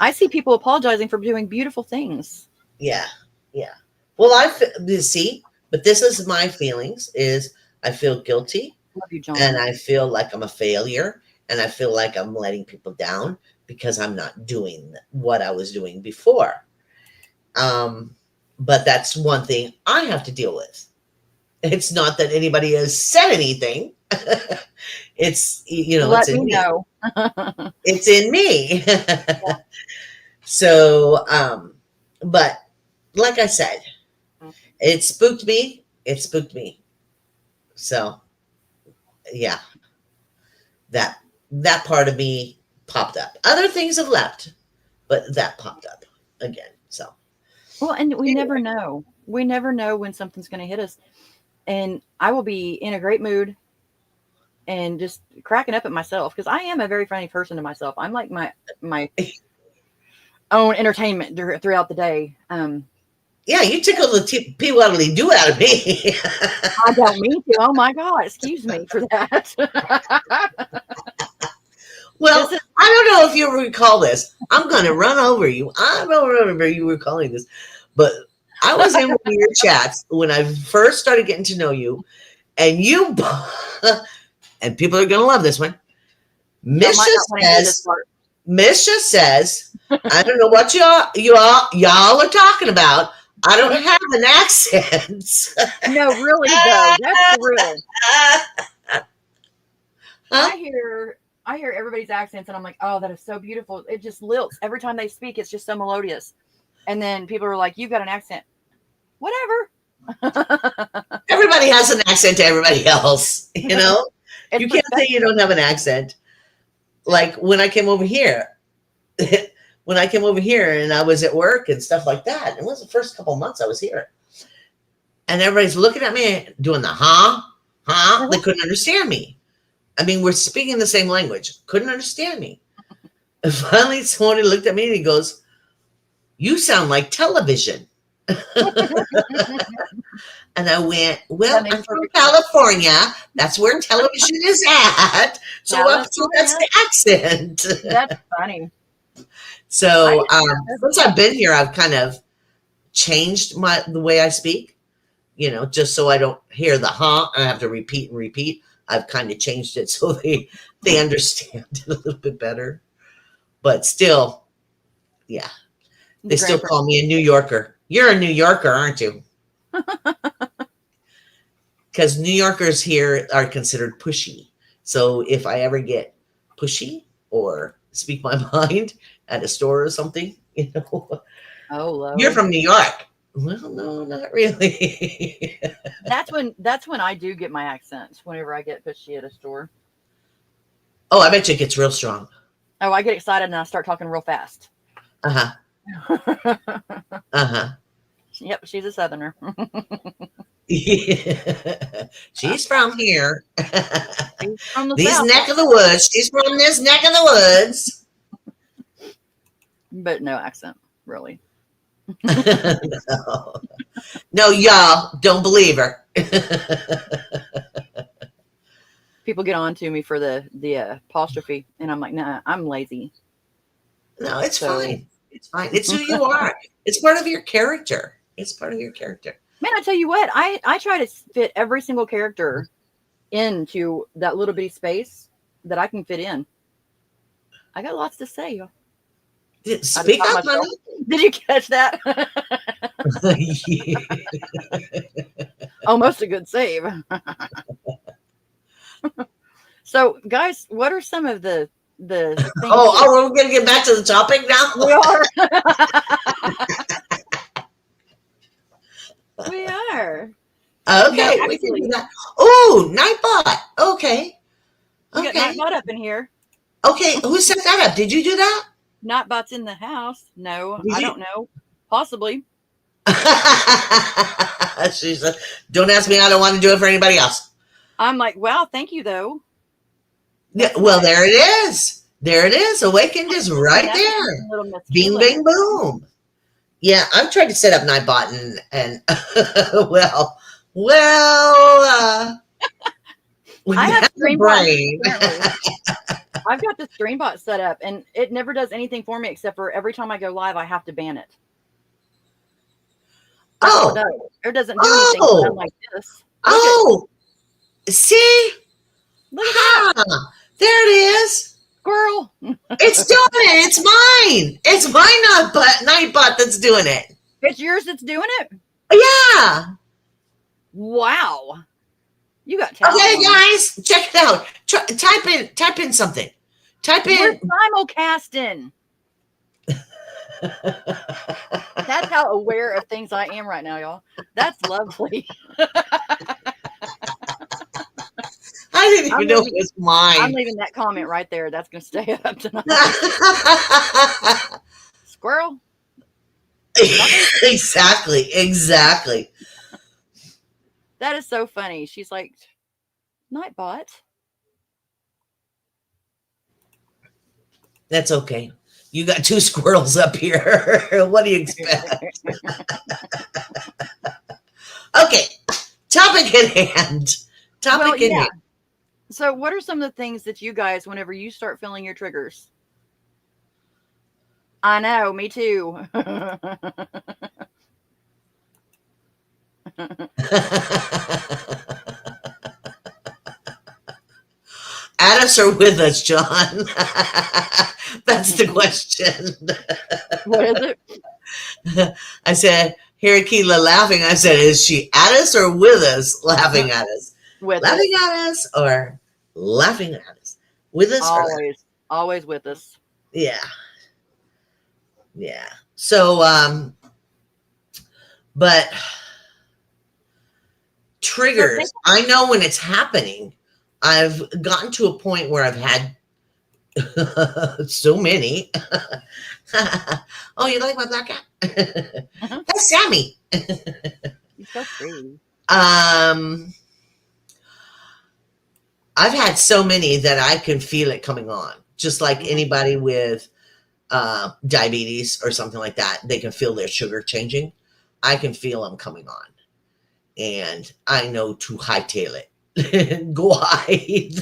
I see people apologizing for doing beautiful things. Yeah. Yeah. Well, you see, but this is my feelings is I feel guilty Love you, John. and I feel like I'm a failure and I feel like I'm letting people down because I'm not doing what I was doing before. Um, But that's one thing I have to deal with. It's not that anybody has said anything. It's, it's Let in me me. know. It's in me. So, but like I said, it spooked me. It spooked me. So, yeah, that that part of me popped up. Other things have left, but that popped up again. So, Well, and we never anyway. know. We never know when something's going to hit us. And I will be in a great mood and just cracking up at myself because I am a very funny person to myself. I'm like my own entertainment throughout the day. Yeah, you tickled the pee-waddly do out of me. I don't mean to. Oh my God, excuse me for that. Well, I don't know if you recall this. I'm going to run over you. I don't remember you recalling this, but I was in one of your chats when I first started getting to know you, and you, and people are going to love this one. Misha says, I don't know what y'all are talking about. I don't have an accent. No, really though, that's the real. Huh? I hear everybody's accents, and I'm like, oh, that is so beautiful. It just lilts every time they speak. It's just so melodious. And then people are like, you've got an accent. Whatever. Everybody has an accent to everybody else. You can't say you don't have an accent. Like when I came over here, and I was at work and stuff like that. It was the first couple months I was here. And everybody's looking at me doing the huh? They couldn't understand me. I mean, we're speaking the same language. Couldn't understand me. And finally, somebody looked at me and he goes, you sound like television. And I went, well, I'm from California. That's where television is at. So that's the accent. That's funny. So since I've been here, I've kind of changed the way I speak, just so I don't hear the huh and I have to repeat and repeat. I've kind of changed it so they understand it a little bit better. But still, yeah, they still call me a New Yorker. You're a New Yorker, aren't you? Because New Yorkers here are considered pushy. So if I ever get pushy or speak my mind at a store or something, you're from New York. Well, no, not really. That's when I do get my accents, whenever I get pushy at a store. Oh, I bet you it gets real strong. Oh, I get excited and I start talking real fast. Yep, she's a Southerner. She's from here. She's from the These South. neck of the woods. She's from this neck of the woods. But no accent, really. No, y'all don't believe her. People get on to me for the apostrophe, and I'm like, nah, I'm lazy. No, it's fine. It's fine. It's who you are. It's part of your character. It's part of your character. Man, I tell you what, I try to fit every single character into that little bitty space that I can fit in. I got lots to say, y'all. Speak up, honey. Did you catch that? Almost a good save. So, guys, what are some of the things? Oh, we're gonna get back to the topic now. We are. We are. Okay, no, we can do that. Oh, Nightbot. Okay. We got Nightbot up in here. Okay, who set that up? Did you do that? Nightbot's in the house. No, I don't know. Possibly. She said, don't ask me. I don't want to do it for anybody else. I'm like, wow, thank you, though. Yeah, well, there it is. There it is. Awakened is right there. Bing, bang, boom. Yeah, I've tried to set up Nightbot and well, I have StreamBot. I've got the StreamBot set up, and it never does anything for me except for every time I go live, I have to ban it. Oh, it doesn't do anything. I'm like this. See, look at that. There it is. Squirrel. It's doing it. It's mine. It's my Nightbot that's doing it. It's yours that's doing it? Yeah. Wow. You got talent. Okay, Woman. guys, check it out. Type in something. Type We're in. simulcasting. That's how aware of things I am right now, y'all. That's lovely. I didn't I'm even know it leaving, was I'm mine. leaving that comment right there. That's going to stay up tonight. Squirrel. Exactly. That is so funny. She's like, Nightbot. That's okay. You got 2 squirrels up here. What do you expect? Okay. Topic at hand. Topic at hand. So, what are some of the things that you guys, whenever you start feeling your triggers? I know, me too. At us or with us, John? That's the question. What is it? I said, Hirikila laughing. I said, is she at us or with us? Laughing at us. With laughing us. at us or laughing at us? With us or always with us. Yeah. So, but triggers, I know when it's happening. I've gotten to a point where I've had so many. Oh, you like my black cat? That's Sammy. He's so pretty. I've had so many that I can feel it coming on. Just like anybody with diabetes or something like that, they can feel their sugar changing. I can feel them coming on. And I know to hightail it. Go hide.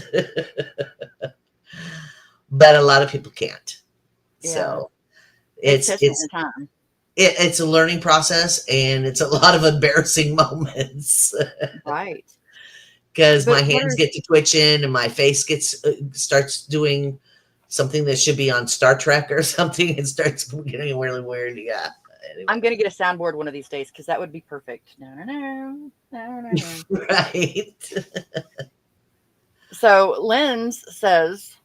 But a lot of people can't. Yeah. So it's a learning process, and it's a lot of embarrassing moments. Right. Because my hands get to twitching and my face starts doing something that should be on Star Trek or something. It starts getting really weird. Yeah. Anyway. I'm going to get a soundboard one of these days because that would be perfect. No. Right. So Lynn's says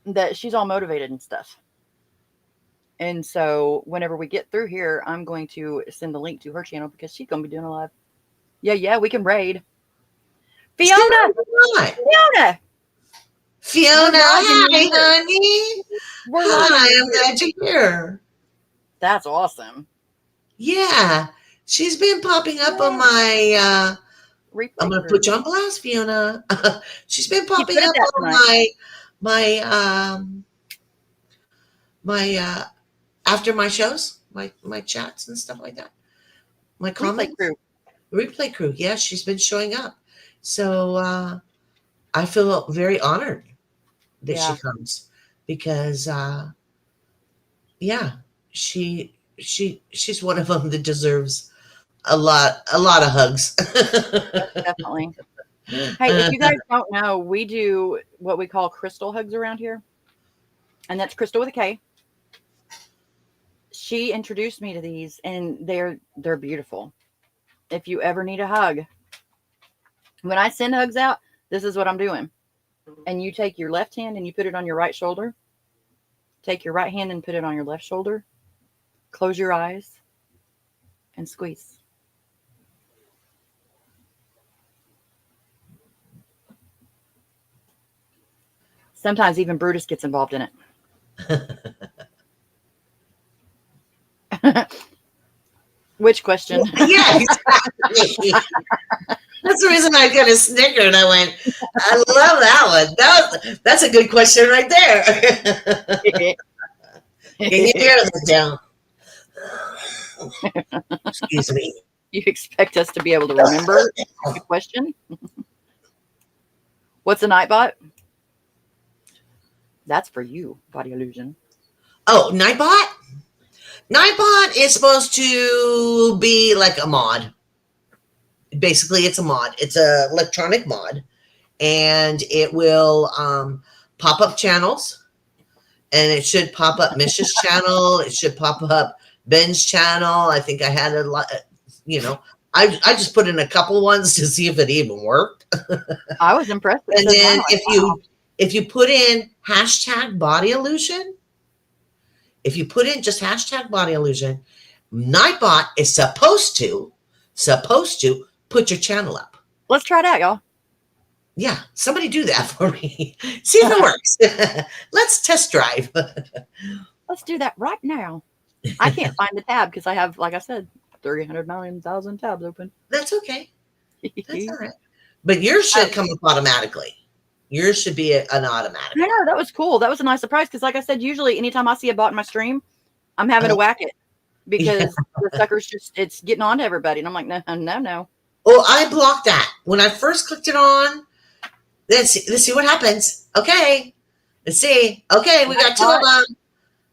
that she's all motivated and stuff. And so whenever we get through here, I'm going to send the link to her channel because she's going to be doing a live. Yeah, we can raid. Fiona! Hi, honey. Hi, I'm glad you're here. That's awesome. Yeah, she's been popping up on my. I'm going to put you on blast, Fiona. She's been popping up on my after my shows, my chats and stuff like that. My comments. Replay crew. Yeah, she's been showing up. So I feel very honored that she comes because she's one of them that deserves a lot of hugs. Definitely. Hey, if you guys don't know, we do what we call crystal hugs around here. And that's Crystal with a K. She introduced me to these, and they're beautiful. If you ever need a hug, when I send hugs out, this is what I'm doing. And you take your left hand and you put it on your right shoulder. Take your right hand and put it on your left shoulder. Close your eyes and squeeze. Sometimes even Brutus gets involved in it. Which question? Yeah, exactly. That's the reason I kind of snickered. I went, I love that one. That's a good question right there. Can you hear this down? Excuse me. You expect us to be able to remember the question? What's a Nightbot? That's for you, Body Illusion. Oh, Nightbot? Nightbot is supposed to be like a mod. Basically, it's a mod. It's an electronic mod. And it will pop up channels. And it should pop up Misha's channel. It should pop up Ben's channel. I think I had a lot, I just put in a couple ones to see if it even worked. I was impressed. And then if you put in hashtag body illusion, if you put in just hashtag body illusion, Nightbot is supposed to put your channel up. Let's try it out, y'all. Yeah, somebody do that for me. See if it works. Let's test drive. Let's do that right now. I can't find the tab because I have, like I said, 309,000 tabs open. That's okay. That's all right. But yours should come up automatically. Yours should be an automatic. I know, that was cool. That was a nice surprise because, like I said, usually anytime I see a bot in my stream, I'm having to whack it because the sucker's it's getting on to everybody. And I'm like, no. Oh, I blocked that. When I first clicked it on, let's see what happens. Okay. Let's see. Okay, we got 2 of them.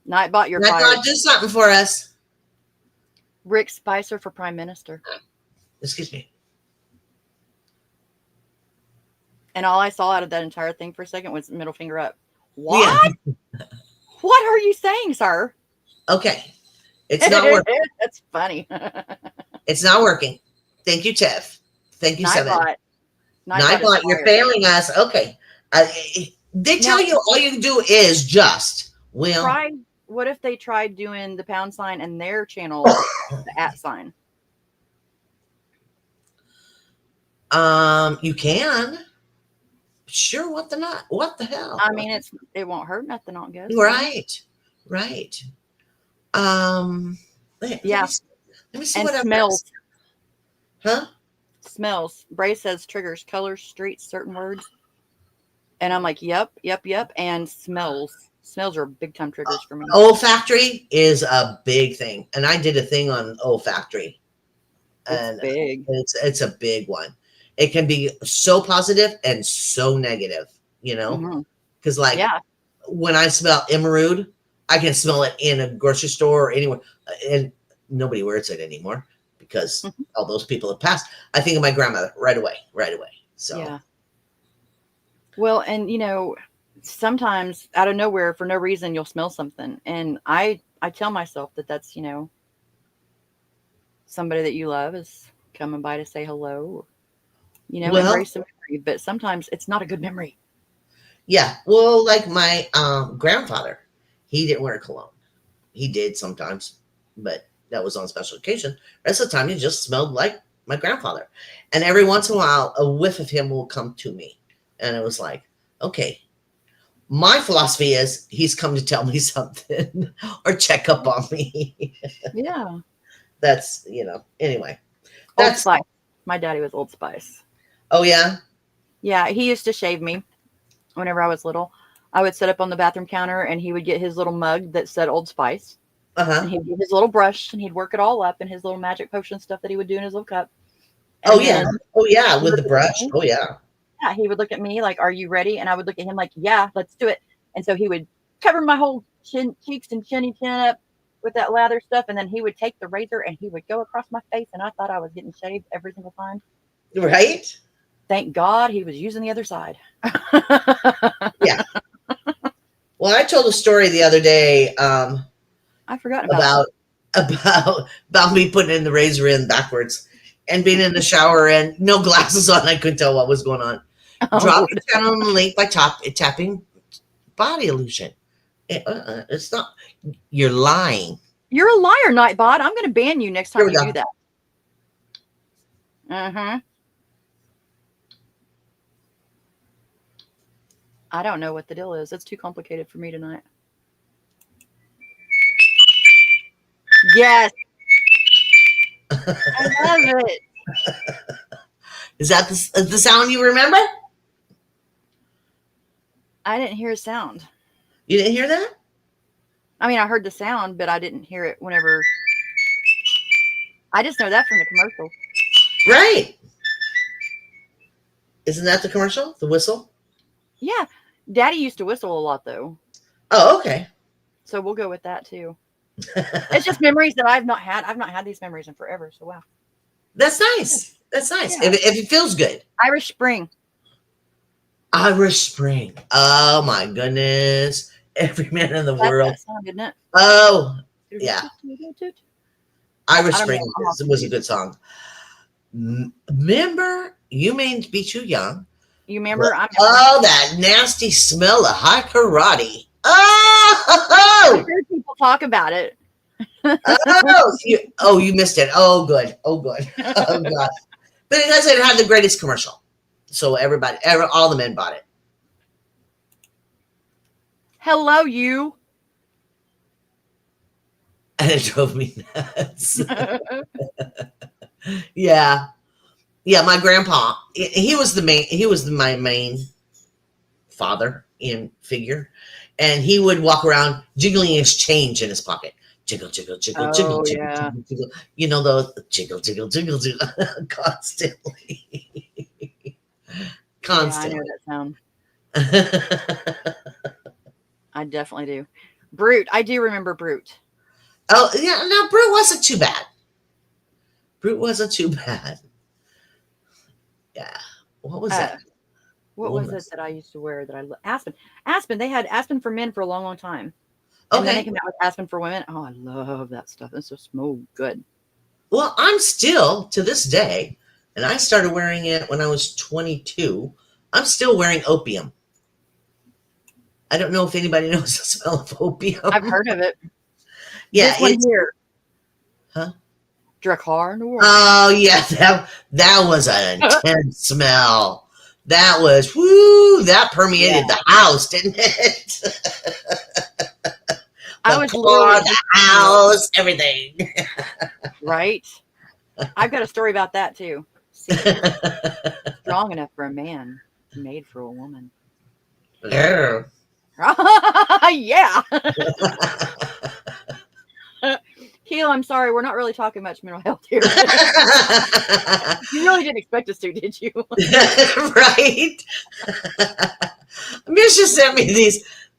Nightbot, you're fired. Nightbot, do something for us. Rick Spicer for Prime Minister. Excuse me. And all I saw out of that entire thing for a second was middle finger up. What? Yeah. What are you saying, sir? Okay. It's not working. That's funny. It's not working. Thank you, Tiff. Thank you, Nightbot. Nightbot, you're failing us. Okay. They tell you all you can do is just, what if they tried doing the pound sign and their channel, the @ sign? You can. Sure, what the hell? I mean, it won't hurt nothing, I guess. Right. Yeah. Let me see and what smells. Huh? Smells. Bray says triggers, colors, streets, certain words. And I'm like, yep. And smells. Smells are big time triggers for me. Olfactory is a big thing. And I did a thing on olfactory. And it's big. It's a big one. It can be so positive and so negative, because when I smell emerald, I can smell it in a grocery store or anywhere, and nobody wears it anymore because all those people have passed. I think of my grandmother right away. So yeah. Well, and sometimes out of nowhere for no reason you'll smell something, and I tell myself that's somebody that you love is coming by to say hello. Embrace the memory, but sometimes it's not a good memory. Yeah. Well, like my grandfather, he didn't wear cologne. He did sometimes, but that was on special occasion. The rest of the time, he just smelled like my grandfather. And every once in a while, a whiff of him will come to me. And it was like, okay, my philosophy is he's come to tell me something or check up on me. Yeah. That's, anyway. Old Spice. My daddy was Old Spice. Oh, yeah? Yeah, he used to shave me whenever I was little. I would sit up on the bathroom counter, and he would get his little mug that said Old Spice. And he'd get his little brush, and he'd work it all up, and his little magic potion stuff that he would do in his little cup. And with the brush. Oh, yeah. Yeah, he would look at me like, are you ready? And I would look at him like, yeah, let's do it. And so he would cover my whole cheeks and chin up with that lather stuff, and then he would take the razor, and he would go across my face, and I thought I was getting shaved every single time. Right? Thank God he was using the other side. Yeah. Well, I told a story the other day. I forgot about me putting in the razor in backwards and being in the shower and no glasses on. I couldn't tell what was going on. Drop it down on the link by tapping body illusion. It's not. You're lying. You're a liar, Nightbot. I'm going to ban you next time you do that. I don't know what the deal is. It's too complicated for me tonight. Yes. I love it. Is that the sound you remember? I didn't hear a sound. You didn't hear that? I mean, I heard the sound, but I didn't hear it whenever. I just know that from the commercial. Right. Isn't that the commercial? The whistle? Yeah. Daddy used to whistle a lot, though. Oh, okay. So we'll go with that, too. It's just memories that I've not had. I've not had these memories in forever, so wow. That's nice. That's nice. Yeah. If it feels good. Irish Spring. Irish Spring. Oh, my goodness. Every man in the world. That sound, didn't it? Oh, Yeah. I Irish don't Spring know. was a good song. Remember, you may be too young. You But, remember? I'm oh, that nasty smell of hot karate. I've Oh, heard people talk about it. you missed it. Oh, good. Oh, good. Oh, God. But it doesn't have the greatest commercial. So all the men bought it. Hello, you. And it drove me nuts. Yeah. Yeah, my grandpa, he was my main father in figure. And he would walk around jiggling his change in his pocket. Jiggle, jiggle, jiggle, jiggle, Oh, jiggle, yeah. jiggle, jiggle. You know those jiggle, jiggle, jiggle, jiggle constantly. Yeah, I know Constantly. that sound. I definitely do. Brute. I do remember Brute. Oh, yeah, no, Brute wasn't too bad. Brute wasn't too bad. Yeah. What was that? What was it that I used to wear that Aspen. Aspen. They had Aspen for men for a long, long time. And then they Okay. came out with Aspen for women. Oh, I love that stuff. It's so smooth. Good. Well, I'm still, to this day, and I started wearing it when I was 22, I'm still wearing opium. I don't know if anybody knows the smell of opium. I've heard of it. Yeah, This one here. Huh? Drakkar Noir. Oh, yeah, that was an intense smell. That was, whoo, that permeated the house, didn't it? I The was car, literally the house, everything. right. I've got a story about that too. See, strong enough for a man, made for a woman. Yeah. Yeah. Keel, I'm sorry, we're not really talking much mental health here. You really didn't expect us to, did you? Right? Misha sent me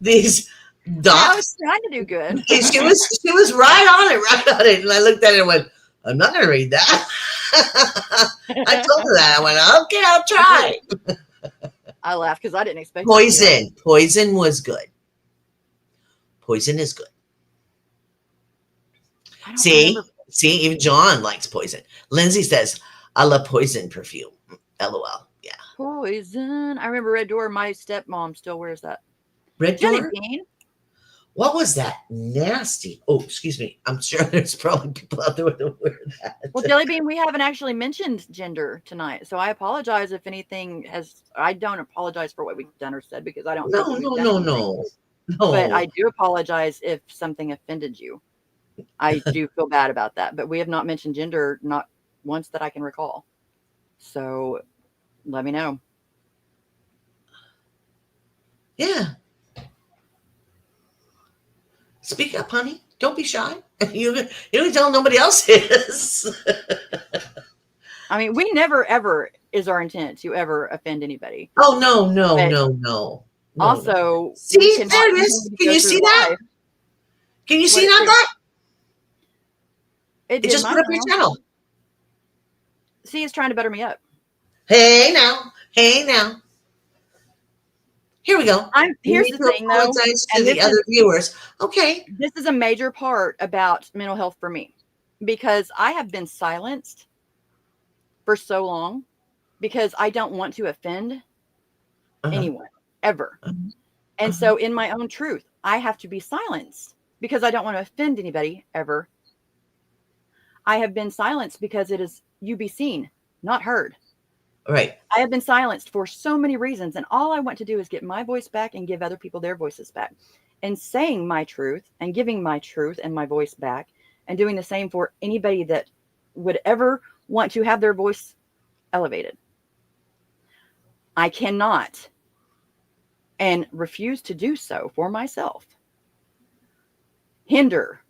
these I was docs. trying to do good. She was right on it. And I looked at it and went, I'm not gonna read that. I told her that. I went, okay, I'll try. I laughed because I didn't expect Poison. Poison was good. Poison is good. See, even John likes poison. Lindsay says, I love poison perfume. LOL. Yeah. Poison. I remember Red Door. My stepmom still wears that. Red Jelly Door? bean. What was that? Nasty. Oh, excuse me. I'm sure there's probably people out there that wear that. Well, Jelly Bean, we haven't actually mentioned gender tonight. So I apologize if anything I don't apologize for what we've done or said because I don't think we've done anything. No. But I do apologize if something offended you. I do feel bad about that. But we have not mentioned gender, not once that I can recall. So let me know. Yeah. Speak up, honey. Don't be shy. You don't tell nobody else is. I mean, we never, ever is our intent to ever offend anybody. Oh, no. Also, see, there it is. Can you see that? Can you see that? It just put up your channel. See, it's trying to better me up. Hey now. Here we go. Here's the thing, though. And the other viewers. Okay. This is a major part about mental health for me because I have been silenced for so long because I don't want to offend anyone ever. And so in my own truth, I have to be silenced because I don't want to offend anybody ever. I have been silenced because it is you be seen, not heard. Right. I have been silenced for so many reasons. And all I want to do is get my voice back and give other people their voices back. And saying my truth and giving my truth and my voice back and doing the same for anybody that would ever want to have their voice elevated. I cannot and refuse to do so for myself. Hinder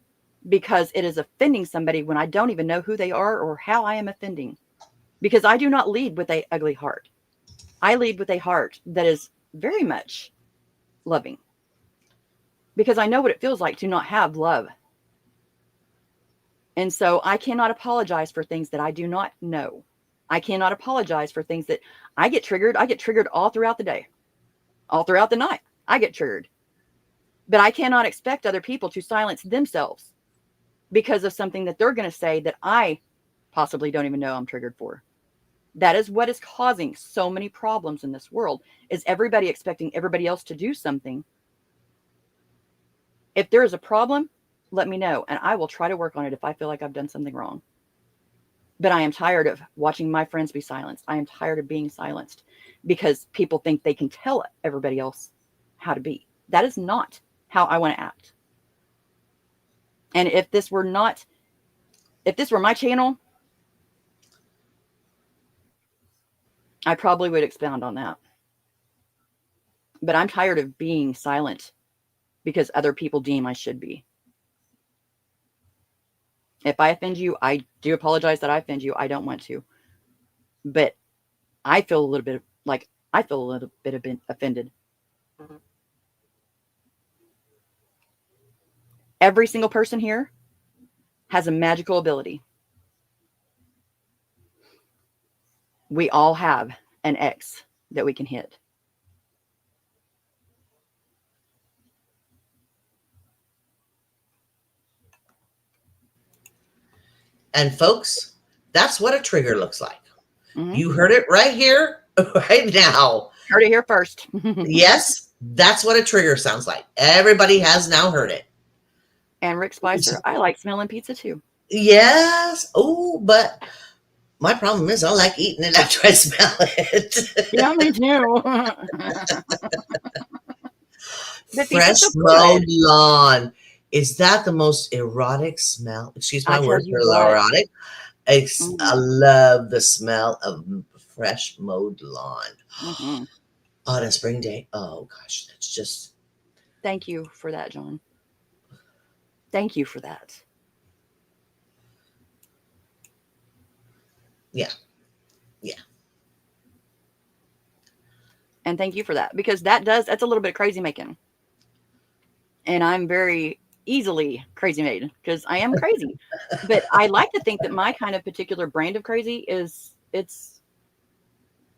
because it is offending somebody when I don't even know who they are or how I am offending. Because I do not lead with an ugly heart. I lead with a heart that is very much loving. Because I know what it feels like to not have love. And so I cannot apologize for things that I do not know. I cannot apologize for things that I get triggered. I get triggered all throughout the day. All throughout the night. I get triggered. But I cannot expect other people to silence themselves because of something that they're going to say that I possibly don't even know I'm triggered for. That is what is causing so many problems in this world, is everybody expecting everybody else to do something. If there is a problem, let me know, and I will try to work on it if I feel like I've done something wrong. But I am tired of watching my friends be silenced. I am tired of being silenced because people think they can tell everybody else how to be. That is not how I want to act. And if this were my channel, I probably would expound on that. But I'm tired of being silent because other people deem I should be. If I offend you, I do apologize that I offend you. I don't want to. But I feel a little bit offended. Every single person here has a magical ability. We all have an X that we can hit. And folks, that's what a trigger looks like. Mm-hmm. You heard it right here, right now. Heard it here first. Yes, that's what a trigger sounds like. Everybody has now heard it. And Rick Spicer, I like smelling pizza too. Yes. Oh, but my problem is I like eating it after I smell it. Yeah, me too. Fresh mowed lawn. Is that the most erotic smell? Excuse my word for erotic. I love the smell of fresh mowed lawn. Mm-hmm. On a spring day. Oh gosh, that's just. Thank you for that, John. Thank you for that. Yeah. Yeah. And thank you for that, because that's a little bit crazy making. And I'm very easily crazy made because I am crazy. But I like to think that my kind of particular brand of crazy for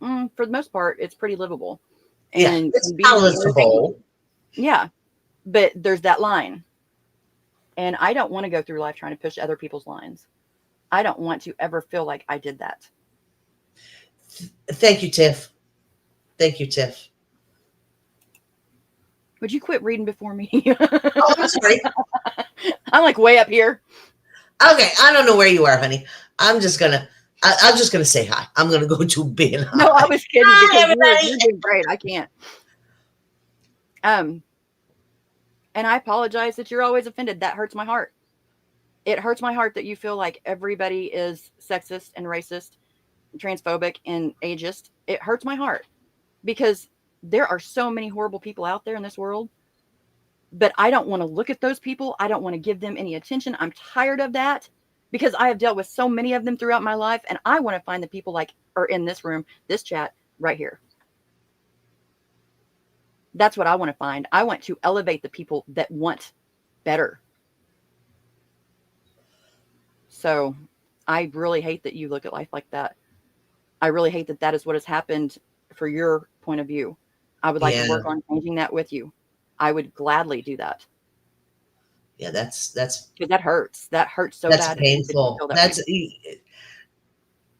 the most part, it's pretty livable. And yeah, it's palatable. Yeah. But there's that line. And I don't want to go through life trying to push other people's lines. I don't want to ever feel like I did that. Thank you, Tiff. Thank you, Tiff. Would you quit reading before me? Oh, I'm sorry. I'm like way up here. Okay, I don't know where you are, honey. I'm just gonna say hi. I'm gonna go to being hi. No, I was kidding. Hi, because everybody. You're doing great. I can't. And I apologize that you're always offended. That hurts my heart. It hurts my heart that you feel like everybody is sexist and racist, and transphobic and ageist. It hurts my heart because there are so many horrible people out there in this world. But I don't want to look at those people. I don't want to give them any attention. I'm tired of that because I have dealt with so many of them throughout my life. And I want to find the people like are in this room, this chat right here. That's what I want to find. I want to elevate the people that want better. So I really hate that you look at life like that. I really hate that that is what has happened for your point of view. I would like to work on changing that with you. I would gladly do that. Yeah, that's because that hurts. That hurts so that's bad. painful.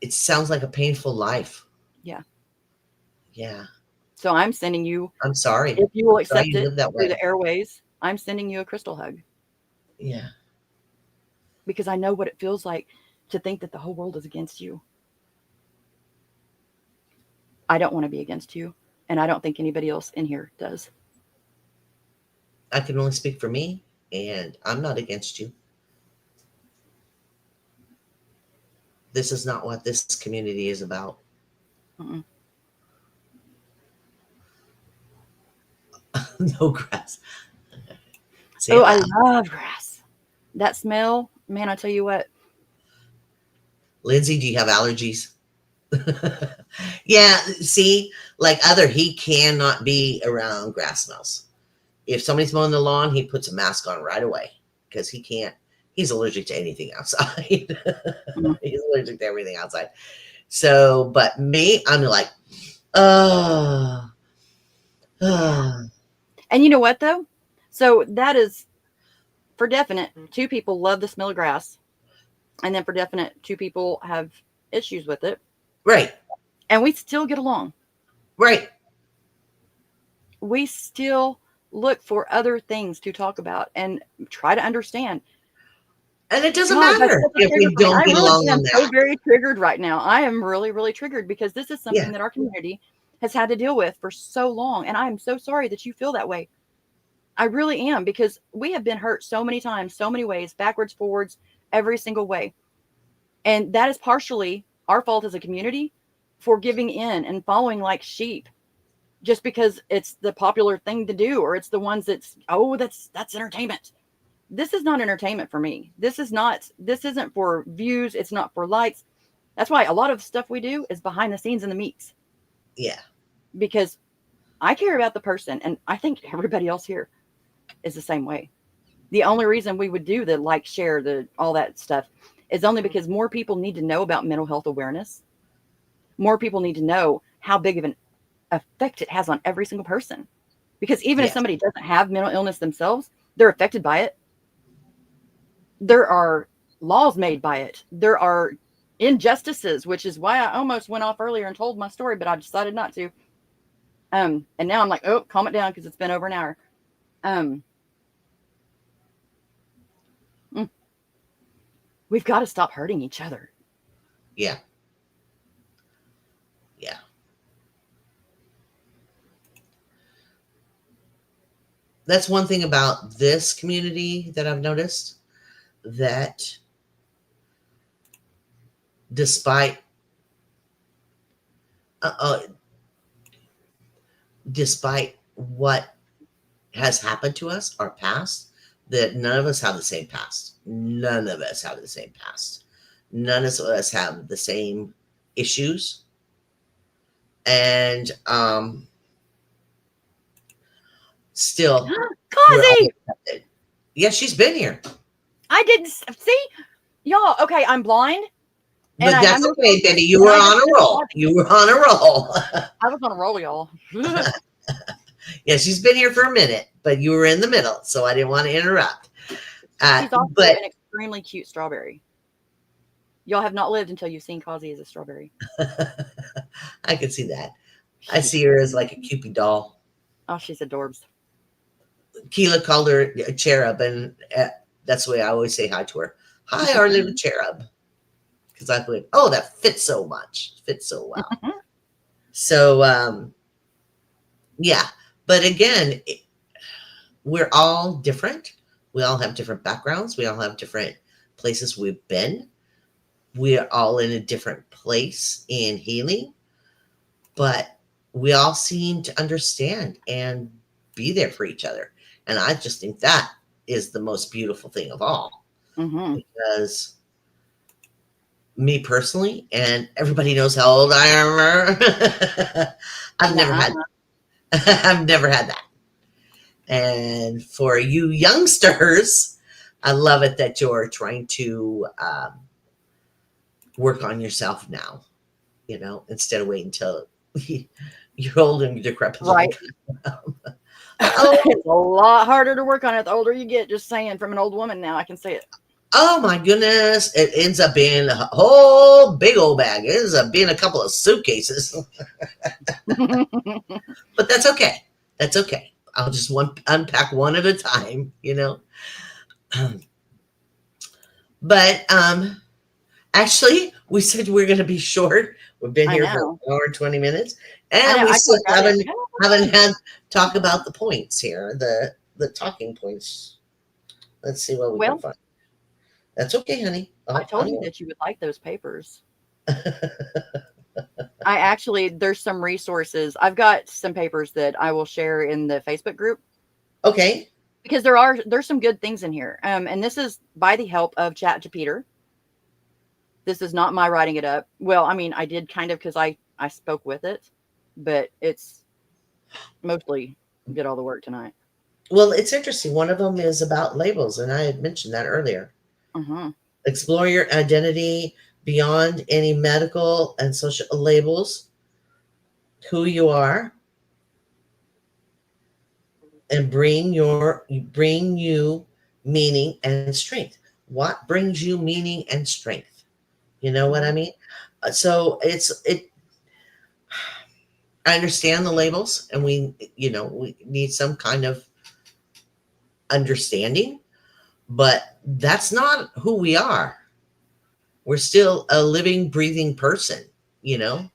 It sounds like a painful life. Yeah. Yeah. So I'm sending you. I'm sorry. If you will accept it that through the airways, I'm sending you a crystal hug. Yeah. Because I know what it feels like to think that the whole world is against you. I don't want to be against you, and I don't think anybody else in here does. I can only speak for me, and I'm not against you. This is not what this community is about. Mm-mm. No grass. I love grass. That smell, man, I tell you what. Lindsay, do you have allergies? Yeah, see, he cannot be around grass smells. If somebody's mowing the lawn, he puts a mask on right away because he's allergic to anything outside. Mm-hmm. He's allergic to everything outside. So, but me, I'm like, And you know what though? So that is, for definite, 2 people love the smell of grass. And then for definite, 2 people have issues with it. Right. And we still get along. Right. We still look for other things to talk about and try to understand. And it doesn't matter if we don't get along on that. I'm so very triggered right now. I am really, really triggered because this is something Yeah. that our community has had to deal with for so long. And I am so sorry that you feel that way. I really am, because we have been hurt so many times, so many ways, backwards, forwards, every single way. And that is partially our fault as a community for giving in and following like sheep just because it's the popular thing to do, or it's the ones that's, oh, that's entertainment. This is not entertainment for me. This isn't for views. It's not for likes. That's why a lot of stuff we do is behind the scenes in the meets. Yeah. Because I care about the person, and I think everybody else here is the same way. The only reason we would do the like, share, the all that stuff is only because more people need to know about mental health awareness. More people need to know how big of an effect it has on every single person. Because even if somebody doesn't have mental illness themselves, they're affected by it. There are laws made by it. There are injustices, which is why I almost went off earlier and told my story, but I decided not to. And now I'm like, oh, calm it down because it's been over an hour. We've got to stop hurting each other. Yeah. Yeah. That's one thing about this community that I've noticed, that despite what has happened to us, our past, that none of us have the same past. None of us have the same past. None of us have the same issues. And still, Kazi! Yes, she's been here. I didn't see y'all. Okay, I'm blind. But that's okay, Betty. You were on a roll. You were on a roll. I was on a roll, y'all. Yeah, she's been here for a minute, but you were in the middle, so I didn't want to interrupt. She's also an extremely cute strawberry. Y'all have not lived until you've seen Kazi as a strawberry. I can see that. I see her as like a Cupid doll. Oh, she's adorbs. Keela called her a cherub, and that's the way I always say hi to her. Hi, our little cherub. Because I thought, oh, that fits so much. Fits so well. So, yeah. But again, we're all different. We all have different backgrounds. We all have different places we've been. We're all in a different place in healing. But we all seem to understand and be there for each other. And I just think that is the most beautiful thing of all. Because me personally, and everybody knows how old I am, I've never had that. And for you youngsters, I love it that you're trying to work on yourself now, instead of waiting until you're old and decrepit. Right. It's a lot harder to work on it the older you get. Just saying, from an old woman now, I can say it. Oh my goodness. It ends up being a whole big old bag. It ends up being a couple of suitcases. But that's okay. That's okay. I'll just unpack one at a time, But actually, we said we're going to be short. We've been here for an hour and 20 minutes. And we still haven't had talk about the points here, the talking points. Let's see what we can find. That's okay, honey. I told you that you would like those papers. There's some resources. I've got some papers that I will share in the Facebook group. Okay. Because there's some good things in here. And this is by the help of ChatGPT. This is not my writing it up. Well, I mean, I did kind of because I spoke with it, but it's mostly did all the work tonight. Well, it's interesting. One of them is about labels, and I had mentioned that earlier. Explore your identity beyond any medical and social labels, who you are, and bring you meaning and strength. What brings you meaning and strength? You know what I mean? So I understand the labels, and we need some kind of understanding, but that's not who we are. We're still a living, breathing person, that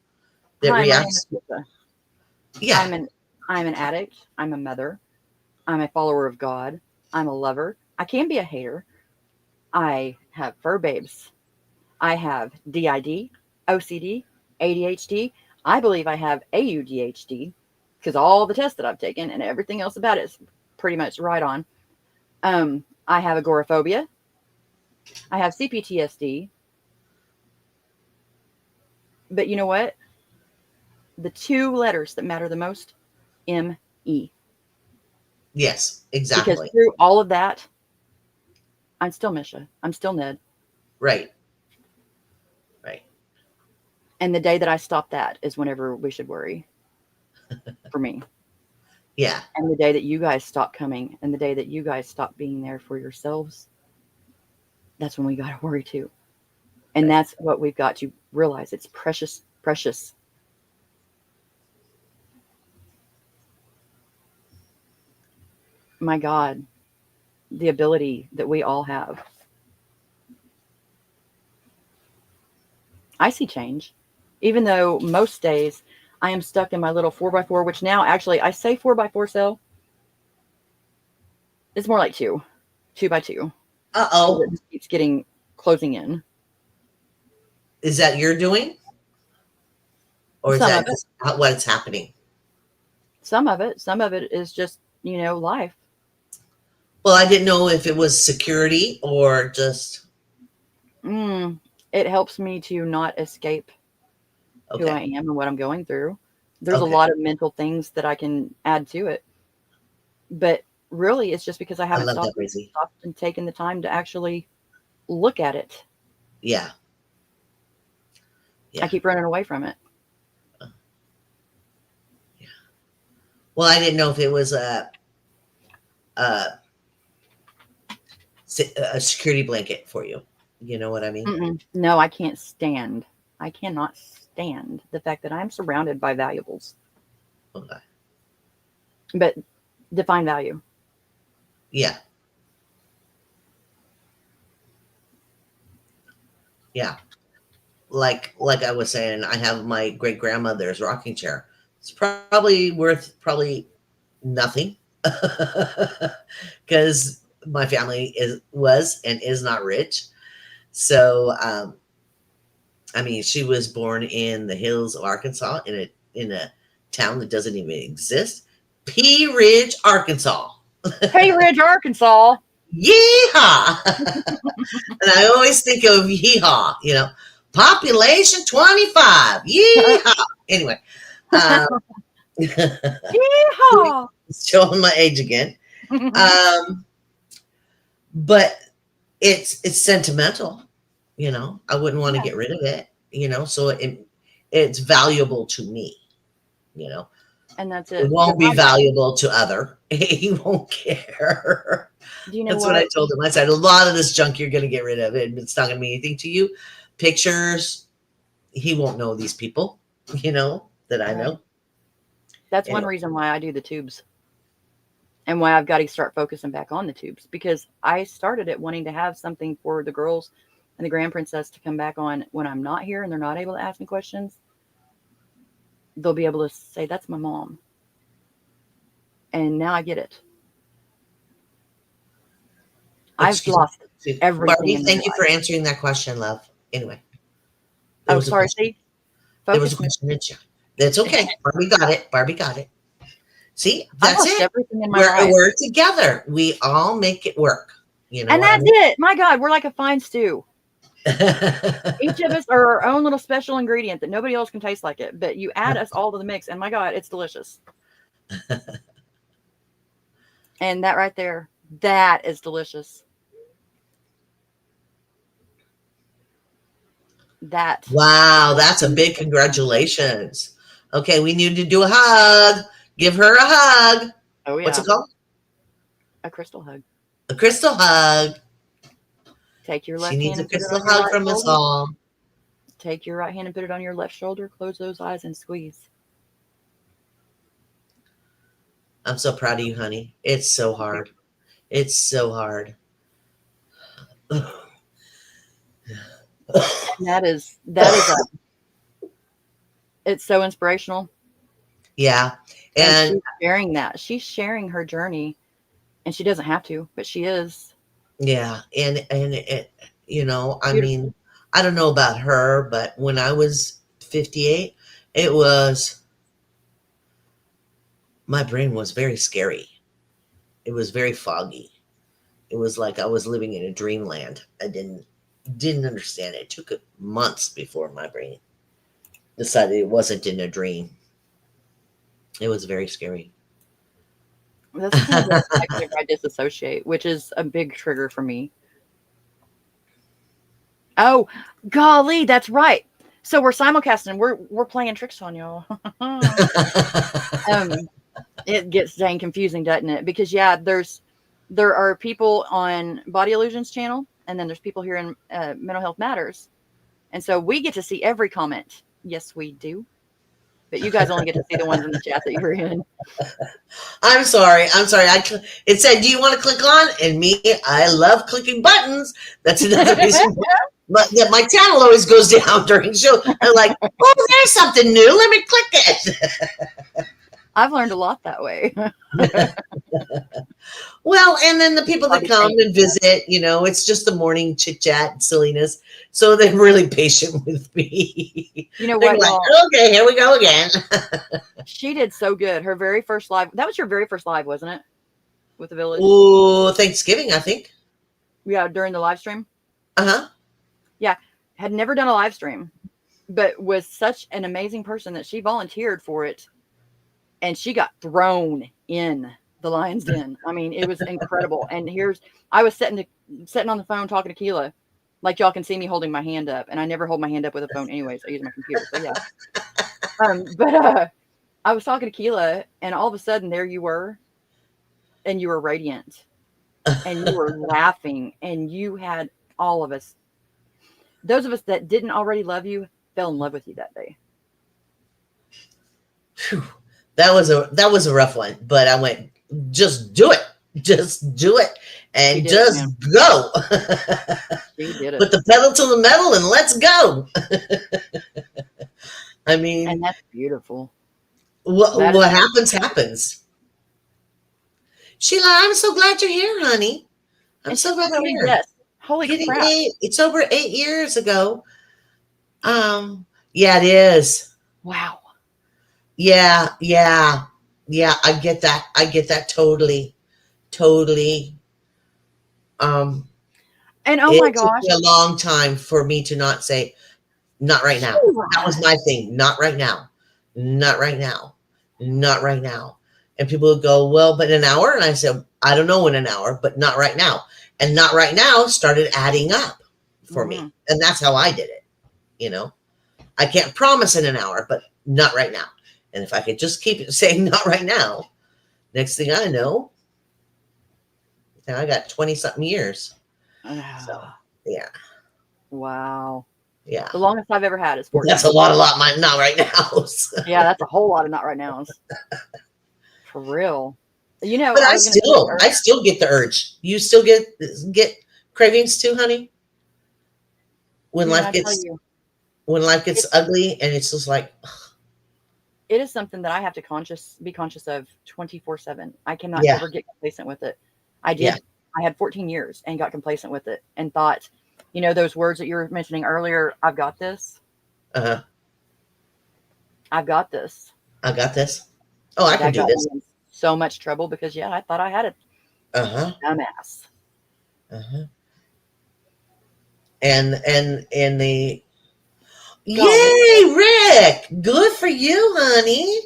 Hi, my name is reacts. Misha. Yeah. I'm an addict. I'm a mother. I'm a follower of God. I'm a lover. I can be a hater. I have fur babes. I have DID, OCD, ADHD. I believe I have AUDHD because all the tests that I've taken and everything else about it is pretty much right on. I have agoraphobia. I have CPTSD. But you know what? The two letters that matter the most, ME. Yes, Because exactly. through all of that, I'm still Misha. I'm still Ned. Right. Right. And the day that I stop that is whenever we should worry for me. Yeah. And the day that you guys stop coming and the day that you guys stop being there for yourselves, that's when we got to worry too. And Right. that's what we've got to realize. It's precious, precious. My God, the ability that we all have. I see change. Even though most days I am stuck in my little 4x4, which now actually I say 4x4 cell. It's more like 2x2. Because Uh-oh. it just keeps getting closing in. Is that you're doing? Or is Some of that it. just what's happening? Some of it. Some of it is just, life. Well, I didn't know if it was security or just It helps me to not escape who I okay. am and what I'm going through. There's a Okay. lot of mental things that I can add to it. But really, it's just because I I haven't love that, stopped Breezy. and taken the time to actually look at it. Yeah. I Yeah. keep running away from it. Yeah. Well, I didn't know if it was a a security blanket for you. You know what I mean? No, I can't stand. I cannot stand the fact that I'm surrounded by valuables. Okay. But define value. Yeah. Yeah. Like I was saying, I have my great grandmother's rocking chair. It's probably worth nothing because my family was and is not rich. So I mean, she was born in the hills of Arkansas in a town that doesn't even exist, Pea Ridge, Arkansas. Hey, Ridge, Arkansas. Yeehaw! And I always think of yeehaw, population 25. Yeehaw! Anyway, um, Yeehaw! showing my age again. But it's sentimental, I wouldn't want to Yeah, get rid of it, so it's valuable to me, you know. and that's It it. won't be Define value. valuable to other. He won't care. Do you know That's what I what? told him. I said, a lot of this junk you're going to get rid of it. It's not going to mean anything to you. Pictures, he won't know these people, that I Right. know. That's one Anyway, reason why I do the tubes and why I've got to start focusing back on the tubes because I started it wanting to have something for the girls and the grand princess to come back on when I'm not here and they're not able to ask me questions. They'll be able to say, "That's my mom." And now I get it. I've excuse me. lost everything Barbie, in my thank you for life. answering that question, love. Anyway, there Oh, was a sorry. question. See, There was a focus me. question in chat. That's okay. Barbie got it. Barbie got it. See, I've that's lost it. everything in my We're life. we're together. We all make it work. You know And what I that's mean? it. My God, we're like a fine stew. Each of us are our own little special ingredient that nobody else can taste like it. But you add us all to the mix, and my God, it's delicious. And that right there, that is delicious. That Wow, is that's a big beautiful. congratulations. Okay, we need to do a hug. Give her a hug. Oh What's it yeah, called? a crystal hug. A crystal hug. Take your She left needs hand a and put it crystal on your hug right from us shoulder. all. Take your right hand and put it on your left shoulder. Close those eyes and squeeze. I'm so proud of you, honey. It's so hard. It's so hard. And it's so inspirational. Yeah. And And she's sharing that. She's sharing her journey, and she doesn't have to, but she is. yeah. And it, I Beautiful. mean, I don't know about her, but when I was 58, it was, my brain was very scary. It was very foggy. It was like I was living in a dreamland. I didn't understand it. It took months before my brain decided it wasn't in a dream. It was very scary. That's the kind of thing I whenever I disassociate, which is a big trigger for me. Oh, golly, that's right. So we're simulcasting. We're playing tricks on y'all. um, it gets dang confusing, doesn't it? Because yeah, there are people on Bodyillusions channel, and then there's people here in Mental Health Matters, and so we get to see every comment. Yes, we do. But you guys only get to see the ones in the chat that you're in. I'm sorry. I'm sorry. It said, "Do you want to click on?" And me, I love clicking buttons. That's another reason. But yeah, my channel always goes down during the show. I'm like, "Oh, there's something new. Let me click it." I've learned a lot that way. Well, and then the people that Probably come changed and visit, it's just the morning chit chat and silliness. So they're really patient with me. You know They're what, like, y'all? "Okay, here we go again." She did so good. Her very first live. That was your very first live, wasn't it? With the village. Ooh, Thanksgiving, I think. Yeah, during the live stream. Uh-huh. Yeah, had never done a live stream, but was such an amazing person that she volunteered for it, and she got thrown in the lion's den. I mean, it was incredible. And I was sitting on the phone talking to Keela, like y'all can see me holding my hand up, and I never hold my hand up with a phone anyways. I use my computer, so yeah. But I was talking to Keela, and all of a sudden there you were, and you were radiant, and you were laughing, and you had all of us. Those of us that didn't already love you fell in love with you that day. Whew. That was a rough one, but I went, just do it. Just do it. And just go. She did it. Put the pedal to the metal and let's go. I mean, and that's beautiful. What happens. Sheila, I'm so glad you're here, honey. I'm so glad you're here. Yes. Holy crap. It's over 8 years ago. Yeah, it is. Wow. Yeah. I get that totally. And oh my gosh, it took a long time for me to not say, not right now. That was my thing. Not right now. Not right now. Not right now. And people would go, well, but an hour? And I said, I don't know in an hour, but not right now. And not right now started adding up for me. And that's how I did it. I can't promise in an hour, but not right now. And if I could just keep saying not right now, next thing I know, I got 20 something years. So, yeah. Wow. Yeah. The longest I've ever had is 14. That's a lot not right now. Yeah, that's a whole lot of not right nows. For real. But I still get the urge. You still get cravings too, honey? When life gets ugly and it's just like, ugh. It is something that I have to be conscious of 24/7. I cannot ever get complacent with it. I did. Yeah. I had 14 years and got complacent with it and thought, those words that you were mentioning earlier, I've got this. Uh-huh. I've got this. I got this. Oh, I can do this. So much trouble because I thought I had it. Dumbass. And the Yay, Rick! Good for you, honey.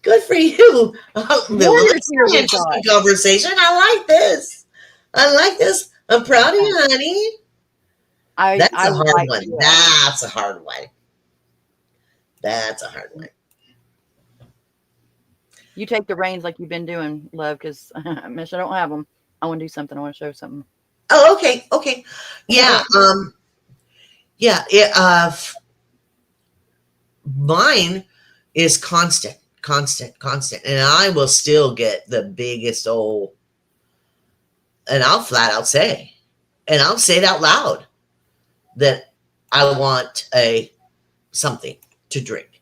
Good for you. Interesting conversation. I like this. I'm proud of you, honey. That's a hard one. That's a hard one. You take the reins like you've been doing, love, because Misha don't have them. I want to do something. I want to show something. Oh, okay, okay, yeah, yeah. Mine is constant, constant, constant, and I will still get the biggest old, and I'll flat out say, and I'll say it out loud that I want a something to drink,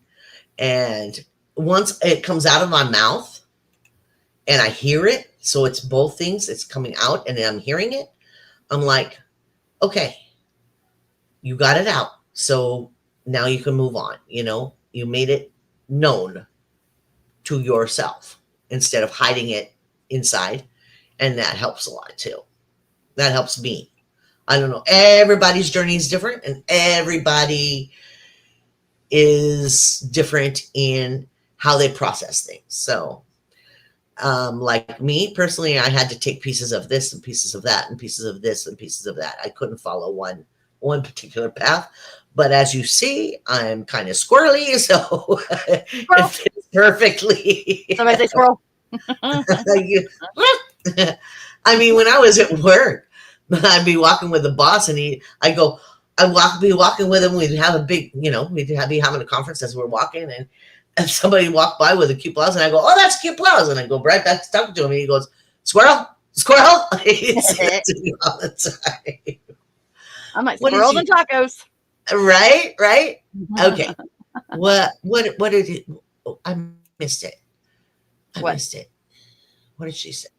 and once it comes out of my mouth and I hear it, so it's both things. It's coming out and I'm hearing it. I'm like, okay, you got it out. So now you can move on. You know, you made it known to yourself instead of hiding it inside. And that helps a lot too. That helps me. I don't know. Everybody's journey is different and everybody is different in how they process things. So, like me personally, I had to take pieces of this and pieces of that and pieces of this and pieces of that. I couldn't follow one particular path. But as you see, I'm kind of squirrely, so it fits perfectly. Somebody say squirrel. I mean, when I was at work, I'd be walking with the boss, and be walking with him. We'd have a big, we'd be having a conference as we're walking, and somebody walked by with a cute blouse, and I go, "Oh, that's a cute blouse," and I go right back to talking to him, and he goes, "Squirrel, squirrel." He says to me all the time. I'm like, squirrels and tacos. Right. Okay. What did it? Oh, I missed it. Missed it. What did she say?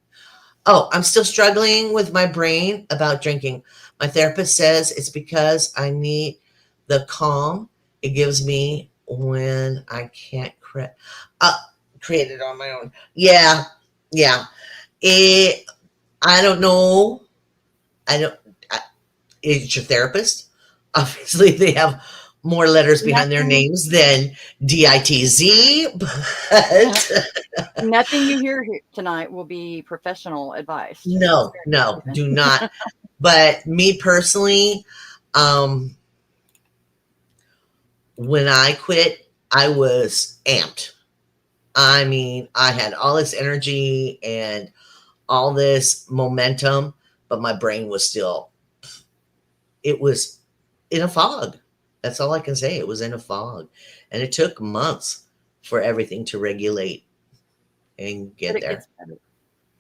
Oh, I'm still struggling with my brain about drinking. My therapist says it's because I need the calm it gives me when I can't create it on my own. Yeah. I don't know. It's your therapist. Obviously, they have more letters behind their names than DITZ, but nothing you hear tonight will be professional advice. No, do not. But me personally, when I quit, I was amped. I mean, I had all this energy and all this momentum, but my brain was still, it was in a fog. That's all I can say. It was in a fog. And it took months for everything to regulate and get there.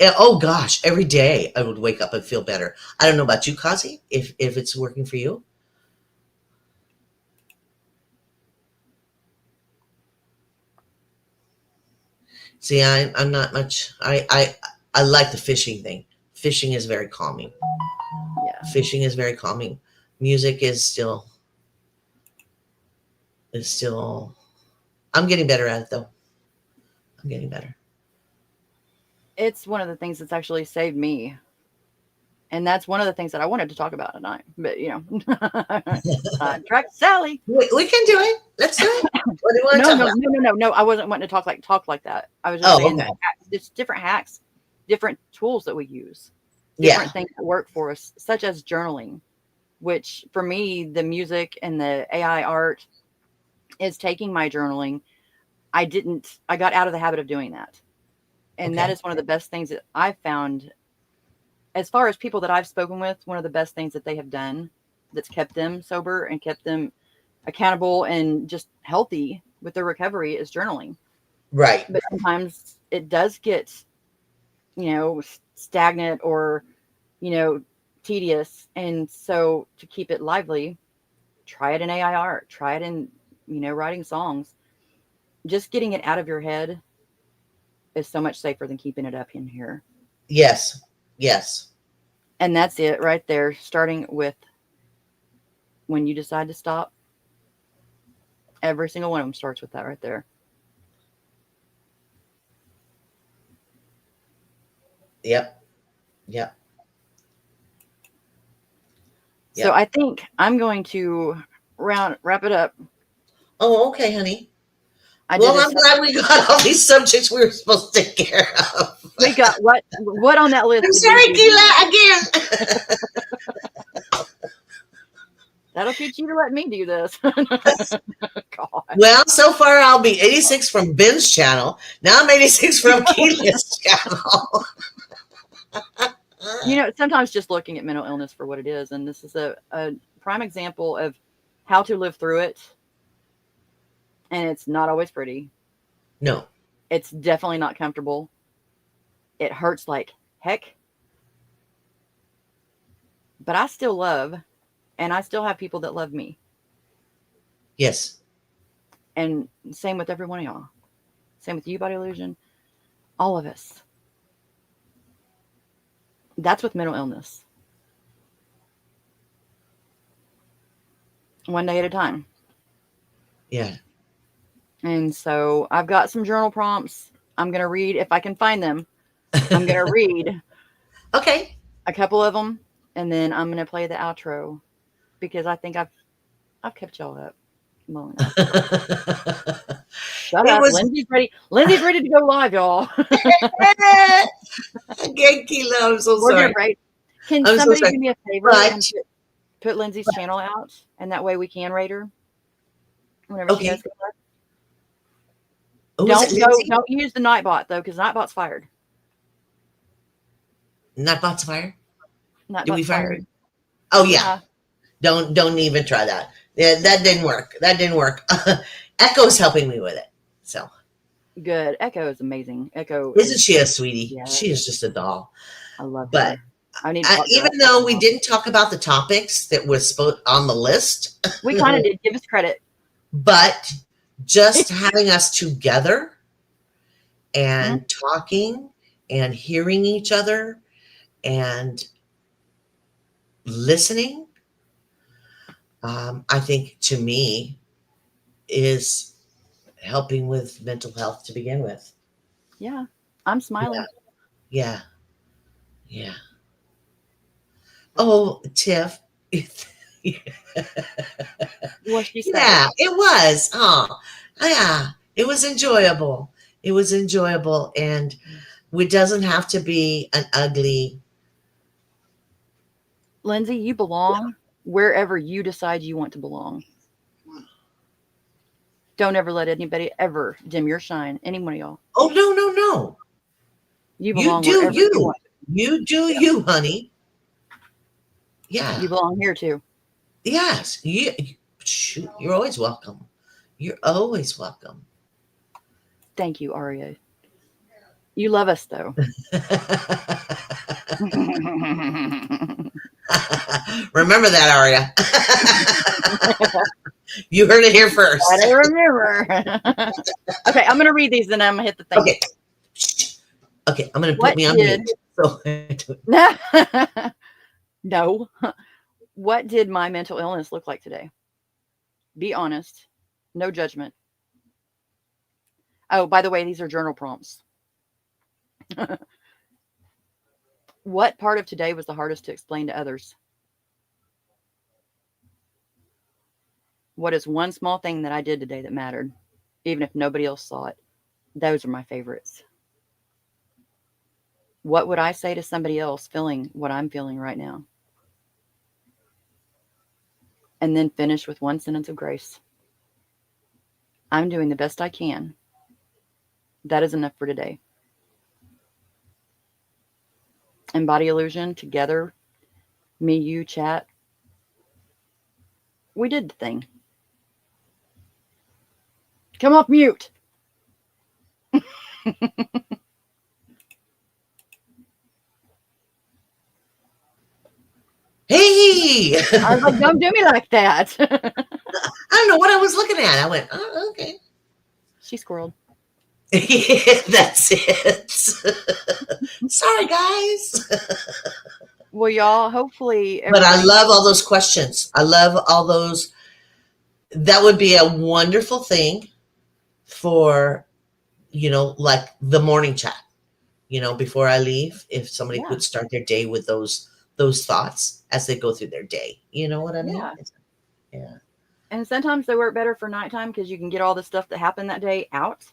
Oh gosh, every day I would wake up and feel better. I don't know about you, Kazi, if it's working for you. See, I'm not much. I like the fishing thing. Fishing is very calming. Yeah. Fishing is very calming. Music is still. I'm getting better at it though. I'm getting better. It's one of the things that's actually saved me. And that's one of the things that I wanted to talk about tonight. But, track Sally. We can do it. Let's do it. What do you want to talk about? No. I wasn't wanting to talk like that. I was just saying that there's different hacks, different tools that we use, different things that work for us, such as journaling, which for me, the music and the AI art is taking my journaling. I got out of the habit of doing that. And that is one of the best things that I've found. As far as people that I've spoken with, one of the best things that they have done that's kept them sober and kept them accountable and just healthy with their recovery is journaling. Right. But sometimes it does get, stagnant or, tedious. And so to keep it lively, try it in AI art, try it in, writing songs. Just getting it out of your head is so much safer than keeping it up in here. Yes. And that's it right there. Starting with when you decide to stop. Every single one of them starts with that right there. Yep. So I think I'm going to wrap it up. Oh, okay, honey. I'm glad we got all these subjects we were supposed to take care of. We got what on that list? I'm sorry, Keila, again. That'll teach you to let me do this. God. Well, so far I'll be 86 from Ben's channel. Now I'm 86 from Keila's channel. You know, sometimes just looking at mental illness for what it is, and this is a prime example of how to live through it. And it's not always pretty. No. It's definitely not comfortable. It hurts like heck. But I still love, and I still have people that love me. Yes. And same with every one of y'all. Same with you, Body Illusion. All of us. That's with mental illness. One day at a time. Yeah. And so I've got some journal prompts. I'm going to read, if I can find them, I'm going to read Okay. a couple of them, and then I'm going to play the outro because I think I've kept y'all up long enough. Shut It up. was- Lindsay's ready. Lindsay's ready to go live, y'all. Again, Keela, I'm so We're sorry. good, right? Can I'm so somebody sorry. do me a favor But- and put Lindsay's channel out, and that way we can rate her whenever she Okay. does go live? Oh, was it Lindsay? Don't use the Nightbot though, because Nightbot's fired. Nightbot's fire? Nightbot's Did we fire fired. her? Oh yeah. Don't even try that. Yeah, that didn't work. That didn't work. Echo's helping me with it. So Good. Echo is amazing. Echo isn't she a sweetie? Yeah. She is just a doll. I love But her. I need to talk to her. even though we didn't talk about the topics that were on the list, We kind of did. Give us credit. but just having us together and talking and hearing each other and listening, I think to me is helping with mental health to begin with. Yeah. I'm smiling. Yeah. Yeah. Oh, Tiff. What she said. Yeah, it was. Oh, yeah. It was enjoyable. It was enjoyable. And it doesn't have to be an ugly. Lindsay, you belong wherever you decide you want to belong. Don't ever let anybody ever dim your shine. Any one of y'all. Oh, no. You You belong do wherever you. you want. You do you, honey. Yeah. You belong here too. Yes. Shoot, you're always welcome. You're always welcome. Thank you, Aria. You love us though. Remember that, Aria. You heard it here first. I remember. Okay, I'm gonna read these and I'm gonna hit the thing. Okay, I'm gonna What put me on did- mute. So No. What did my mental illness look like today? Be honest. No judgment. Oh, by the way, these are journal prompts. What part of today was the hardest to explain to others? What is one small thing that I did today that mattered, even if nobody else saw it? Those are my favorites. What would I say to somebody else feeling what I'm feeling right now? And then finish with one sentence of grace. I'm doing the best I can. That is enough for today. And Body Illusion, together, me, you, chat, we did the thing. Come off mute. hey, I was like, don't do me like that. I don't know what I was looking at. I went, oh, okay. She squirreled. That's it. Sorry, guys. Well, y'all, hopefully. But I love all those questions. I love all those. That would be a wonderful thing for, like the morning chat, before I leave, if somebody could start their day with those thoughts as they go through their day. You know what I mean? Yeah. And sometimes they work better for nighttime because you can get all the stuff that happened that day out.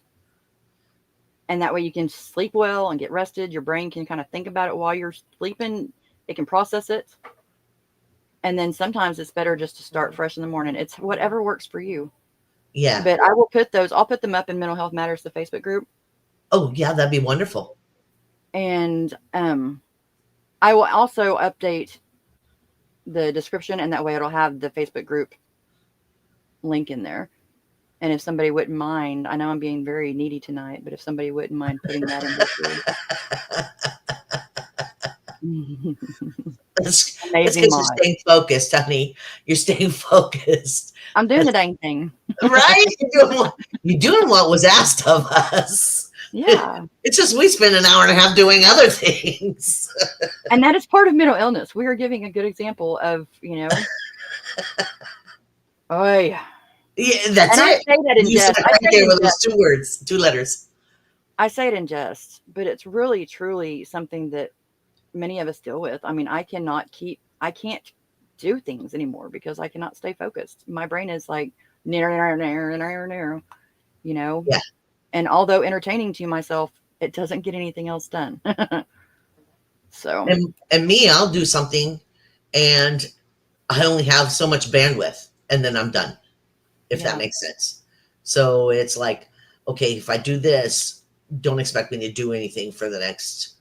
And that way you can sleep well and get rested. Your brain can kind of think about it while you're sleeping. It can process it. And then sometimes it's better just to start fresh in the morning. It's whatever works for you. Yeah. But I will I'll put them up in Mental Health Matters, the Facebook group. Oh, yeah, that'd be wonderful. And I will also update the description, and that way it'll have the Facebook group link in there. And if somebody wouldn't mind, I know I'm being very needy tonight, but if somebody wouldn't mind putting that in there too. That's Amazing because you're mod. staying focused, honey. You're staying focused. I'm doing the dang thing. Right? You're doing what was asked of us. Yeah. It's just we spend an hour and a half doing other things. And that is part of mental illness. We are giving a good example of, oh yeah. Yeah, that's And it. I say that in You said jest. it right there with those 2 words, 2 letters. I say it in jest, but it's really, truly something that many of us deal with. I mean, I can't do things anymore because I cannot stay focused. My brain is like, narrow, Yeah. And although entertaining to myself, it doesn't get anything else done. So. And me, I'll do something and I only have so much bandwidth and then I'm done, if that makes sense. So it's like, okay, if I do this, don't expect me to do anything for the next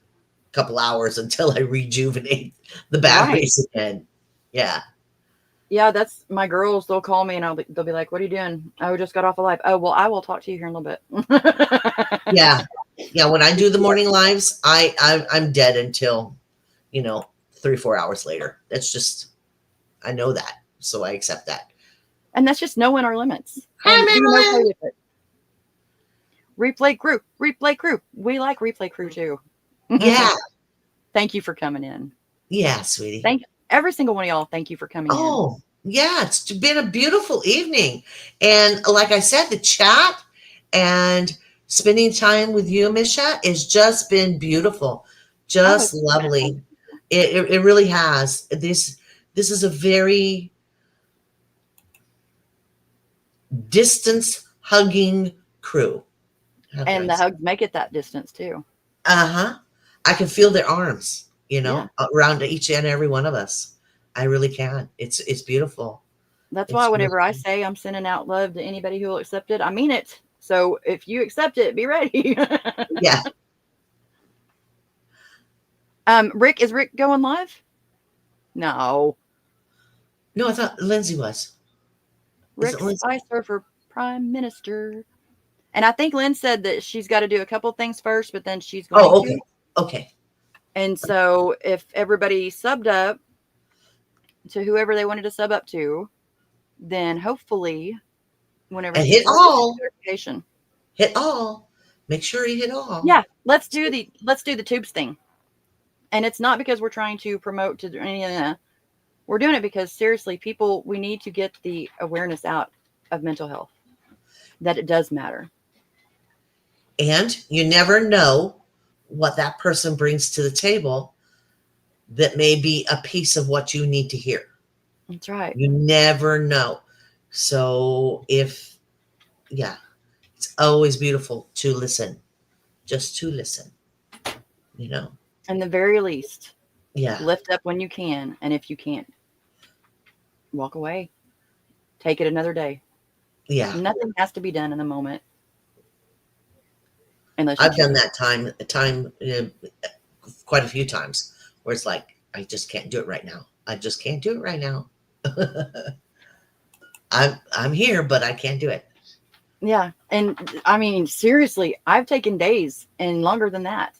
couple hours until I rejuvenate the batteries again. Yeah. Yeah, that's my girls. They'll call me and they'll be like, "What are you doing?" "Oh, just got off a live." "Oh, well, I will talk to you here in a little bit." Yeah. When I do the morning lives, I'm dead until 3-4 hours later. That's just, I know that, so I accept that. And that's just knowing our limits and being okay with it. Replay group. We like replay crew too. Yeah. Thank you for coming in. Yeah, sweetie. Thank every single one of y'all. Thank you for coming in. Oh, yeah, it's been a beautiful evening. And like I said, the chat and spending time with you, Misha, has just been beautiful. Just lovely. It really has. This is a very distance hugging crew. And the hugs make it that distance too. Uh-huh. I can feel their arms, around each and every one of us. I really can. It's beautiful. That's why whenever I say I'm sending out love to anybody who will accept it, I mean it. So if you accept it, be ready. Yeah. Rick, is Rick going live? No. No, I thought Lindsay was. Rick's Spicer for Prime Minister. And I think Lynn said that she's got to do a couple things first, but then she's going to. Okay. And so if everybody subbed up to whoever they wanted to sub up to, then hopefully whenever and hit all. Hit all. Make sure you hit all. Yeah, let's do the tubes thing. And it's not because we're trying to promote to any of that. We're doing it because seriously, people, we need to get the awareness out of mental health, that it does matter. And you never know what that person brings to the table that may be a piece of what you need to hear. That's right. You never know. So it's always beautiful to listen, just to listen, And the very least, lift up when you can. And if you can't, walk away, take it another day. Yeah. Nothing has to be done in the moment. I've done that time quite a few times where it's like, I just can't do it right now. I just can't do it right now. I'm here, but I can't do it. Yeah. And I mean, seriously, I've taken days and longer than that.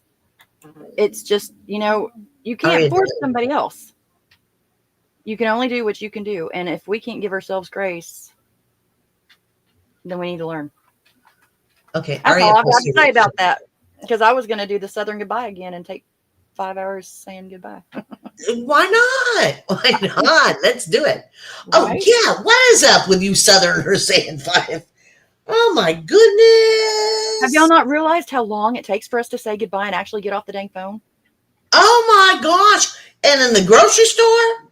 It's just, you can't force somebody else. You can only do what you can do. And if we can't give ourselves grace, then we need to learn. Okay. That's all I've got to say about that. Because I was going to do the Southern goodbye again and take 5 hours saying goodbye. Why not? Why not? Let's do it. Right? Oh, yeah. What is up with you Southerners saying 5? Oh, my goodness. Have y'all not realized how long it takes for us to say goodbye and actually get off the dang phone? Oh, my gosh. And in the grocery store?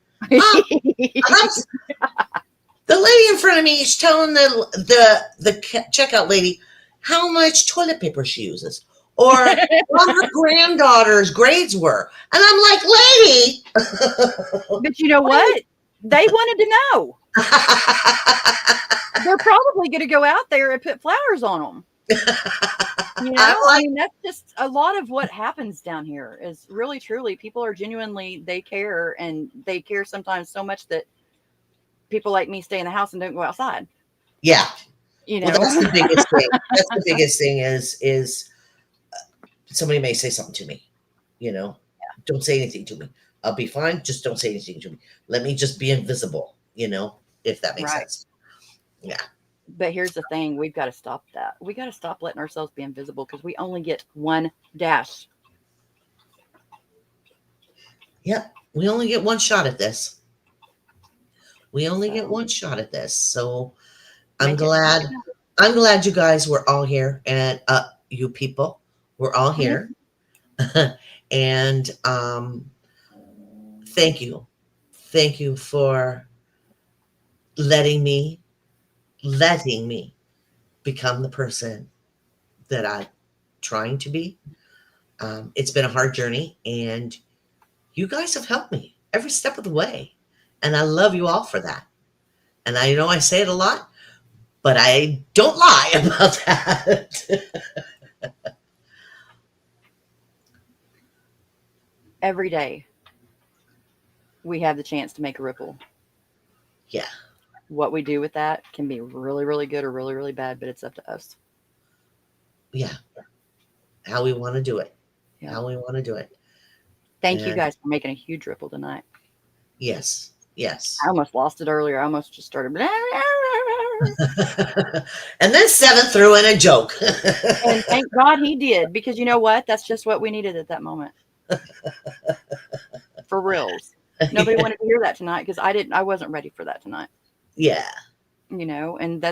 The lady in front of me is telling the checkout lady how much toilet paper she uses or what her granddaughter's grades were. And I'm like, lady. But you know what? They wanted to know. They're probably going to go out there and put flowers on them. You I know, I like, mean, that's just a lot of what happens down here is really, truly, people are genuinely, they care, and they care sometimes so much that people like me stay in the house and don't go outside, yeah. you Well, know? that's the biggest thing. That's the biggest thing is somebody may say something to me, you know, don't say anything to me. I'll be fine. Just don't say anything to me. Let me just be invisible, you know, if that makes Right. sense. Yeah. But here's the thing, we've got to stop that. We got to stop letting ourselves be invisible because we only get one dash. Yep. We only get one shot at this. We only get So one shot at this. So I'm make it glad. happen. I'm glad you guys were all here, and you people were all here. And thank you for letting me become the person that I'm trying to be. It's been a hard journey, and you guys have helped me every step of the way, and I love you all for that. And I know I say it a lot, but I don't lie about that. Every day we have the chance to make a ripple. Yeah. What we do with that can be really, really good or really, really bad, but it's up to us. Yeah. How we want to do it. Yeah. How we want to do it. Thank you And guys for making a huge ripple tonight. yes. Yes. I almost lost it earlier. I almost just started. And then Seven threw in a joke. And thank God he did, because you know what? That's just what we needed at that moment. For reals. Nobody wanted to hear that tonight because I wasn't ready for that tonight. Yeah. You know, and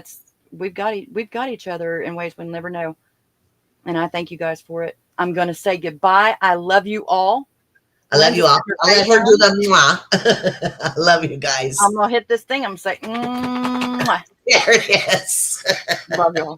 we've got each other in ways we'll never know. And I thank you guys for it. I'm going to say goodbye. I love you all. I love you all. I'll let her do the mwah. I love you guys. I'm going to hit this thing. I'm going to say, mwah. There it is. Love y'all.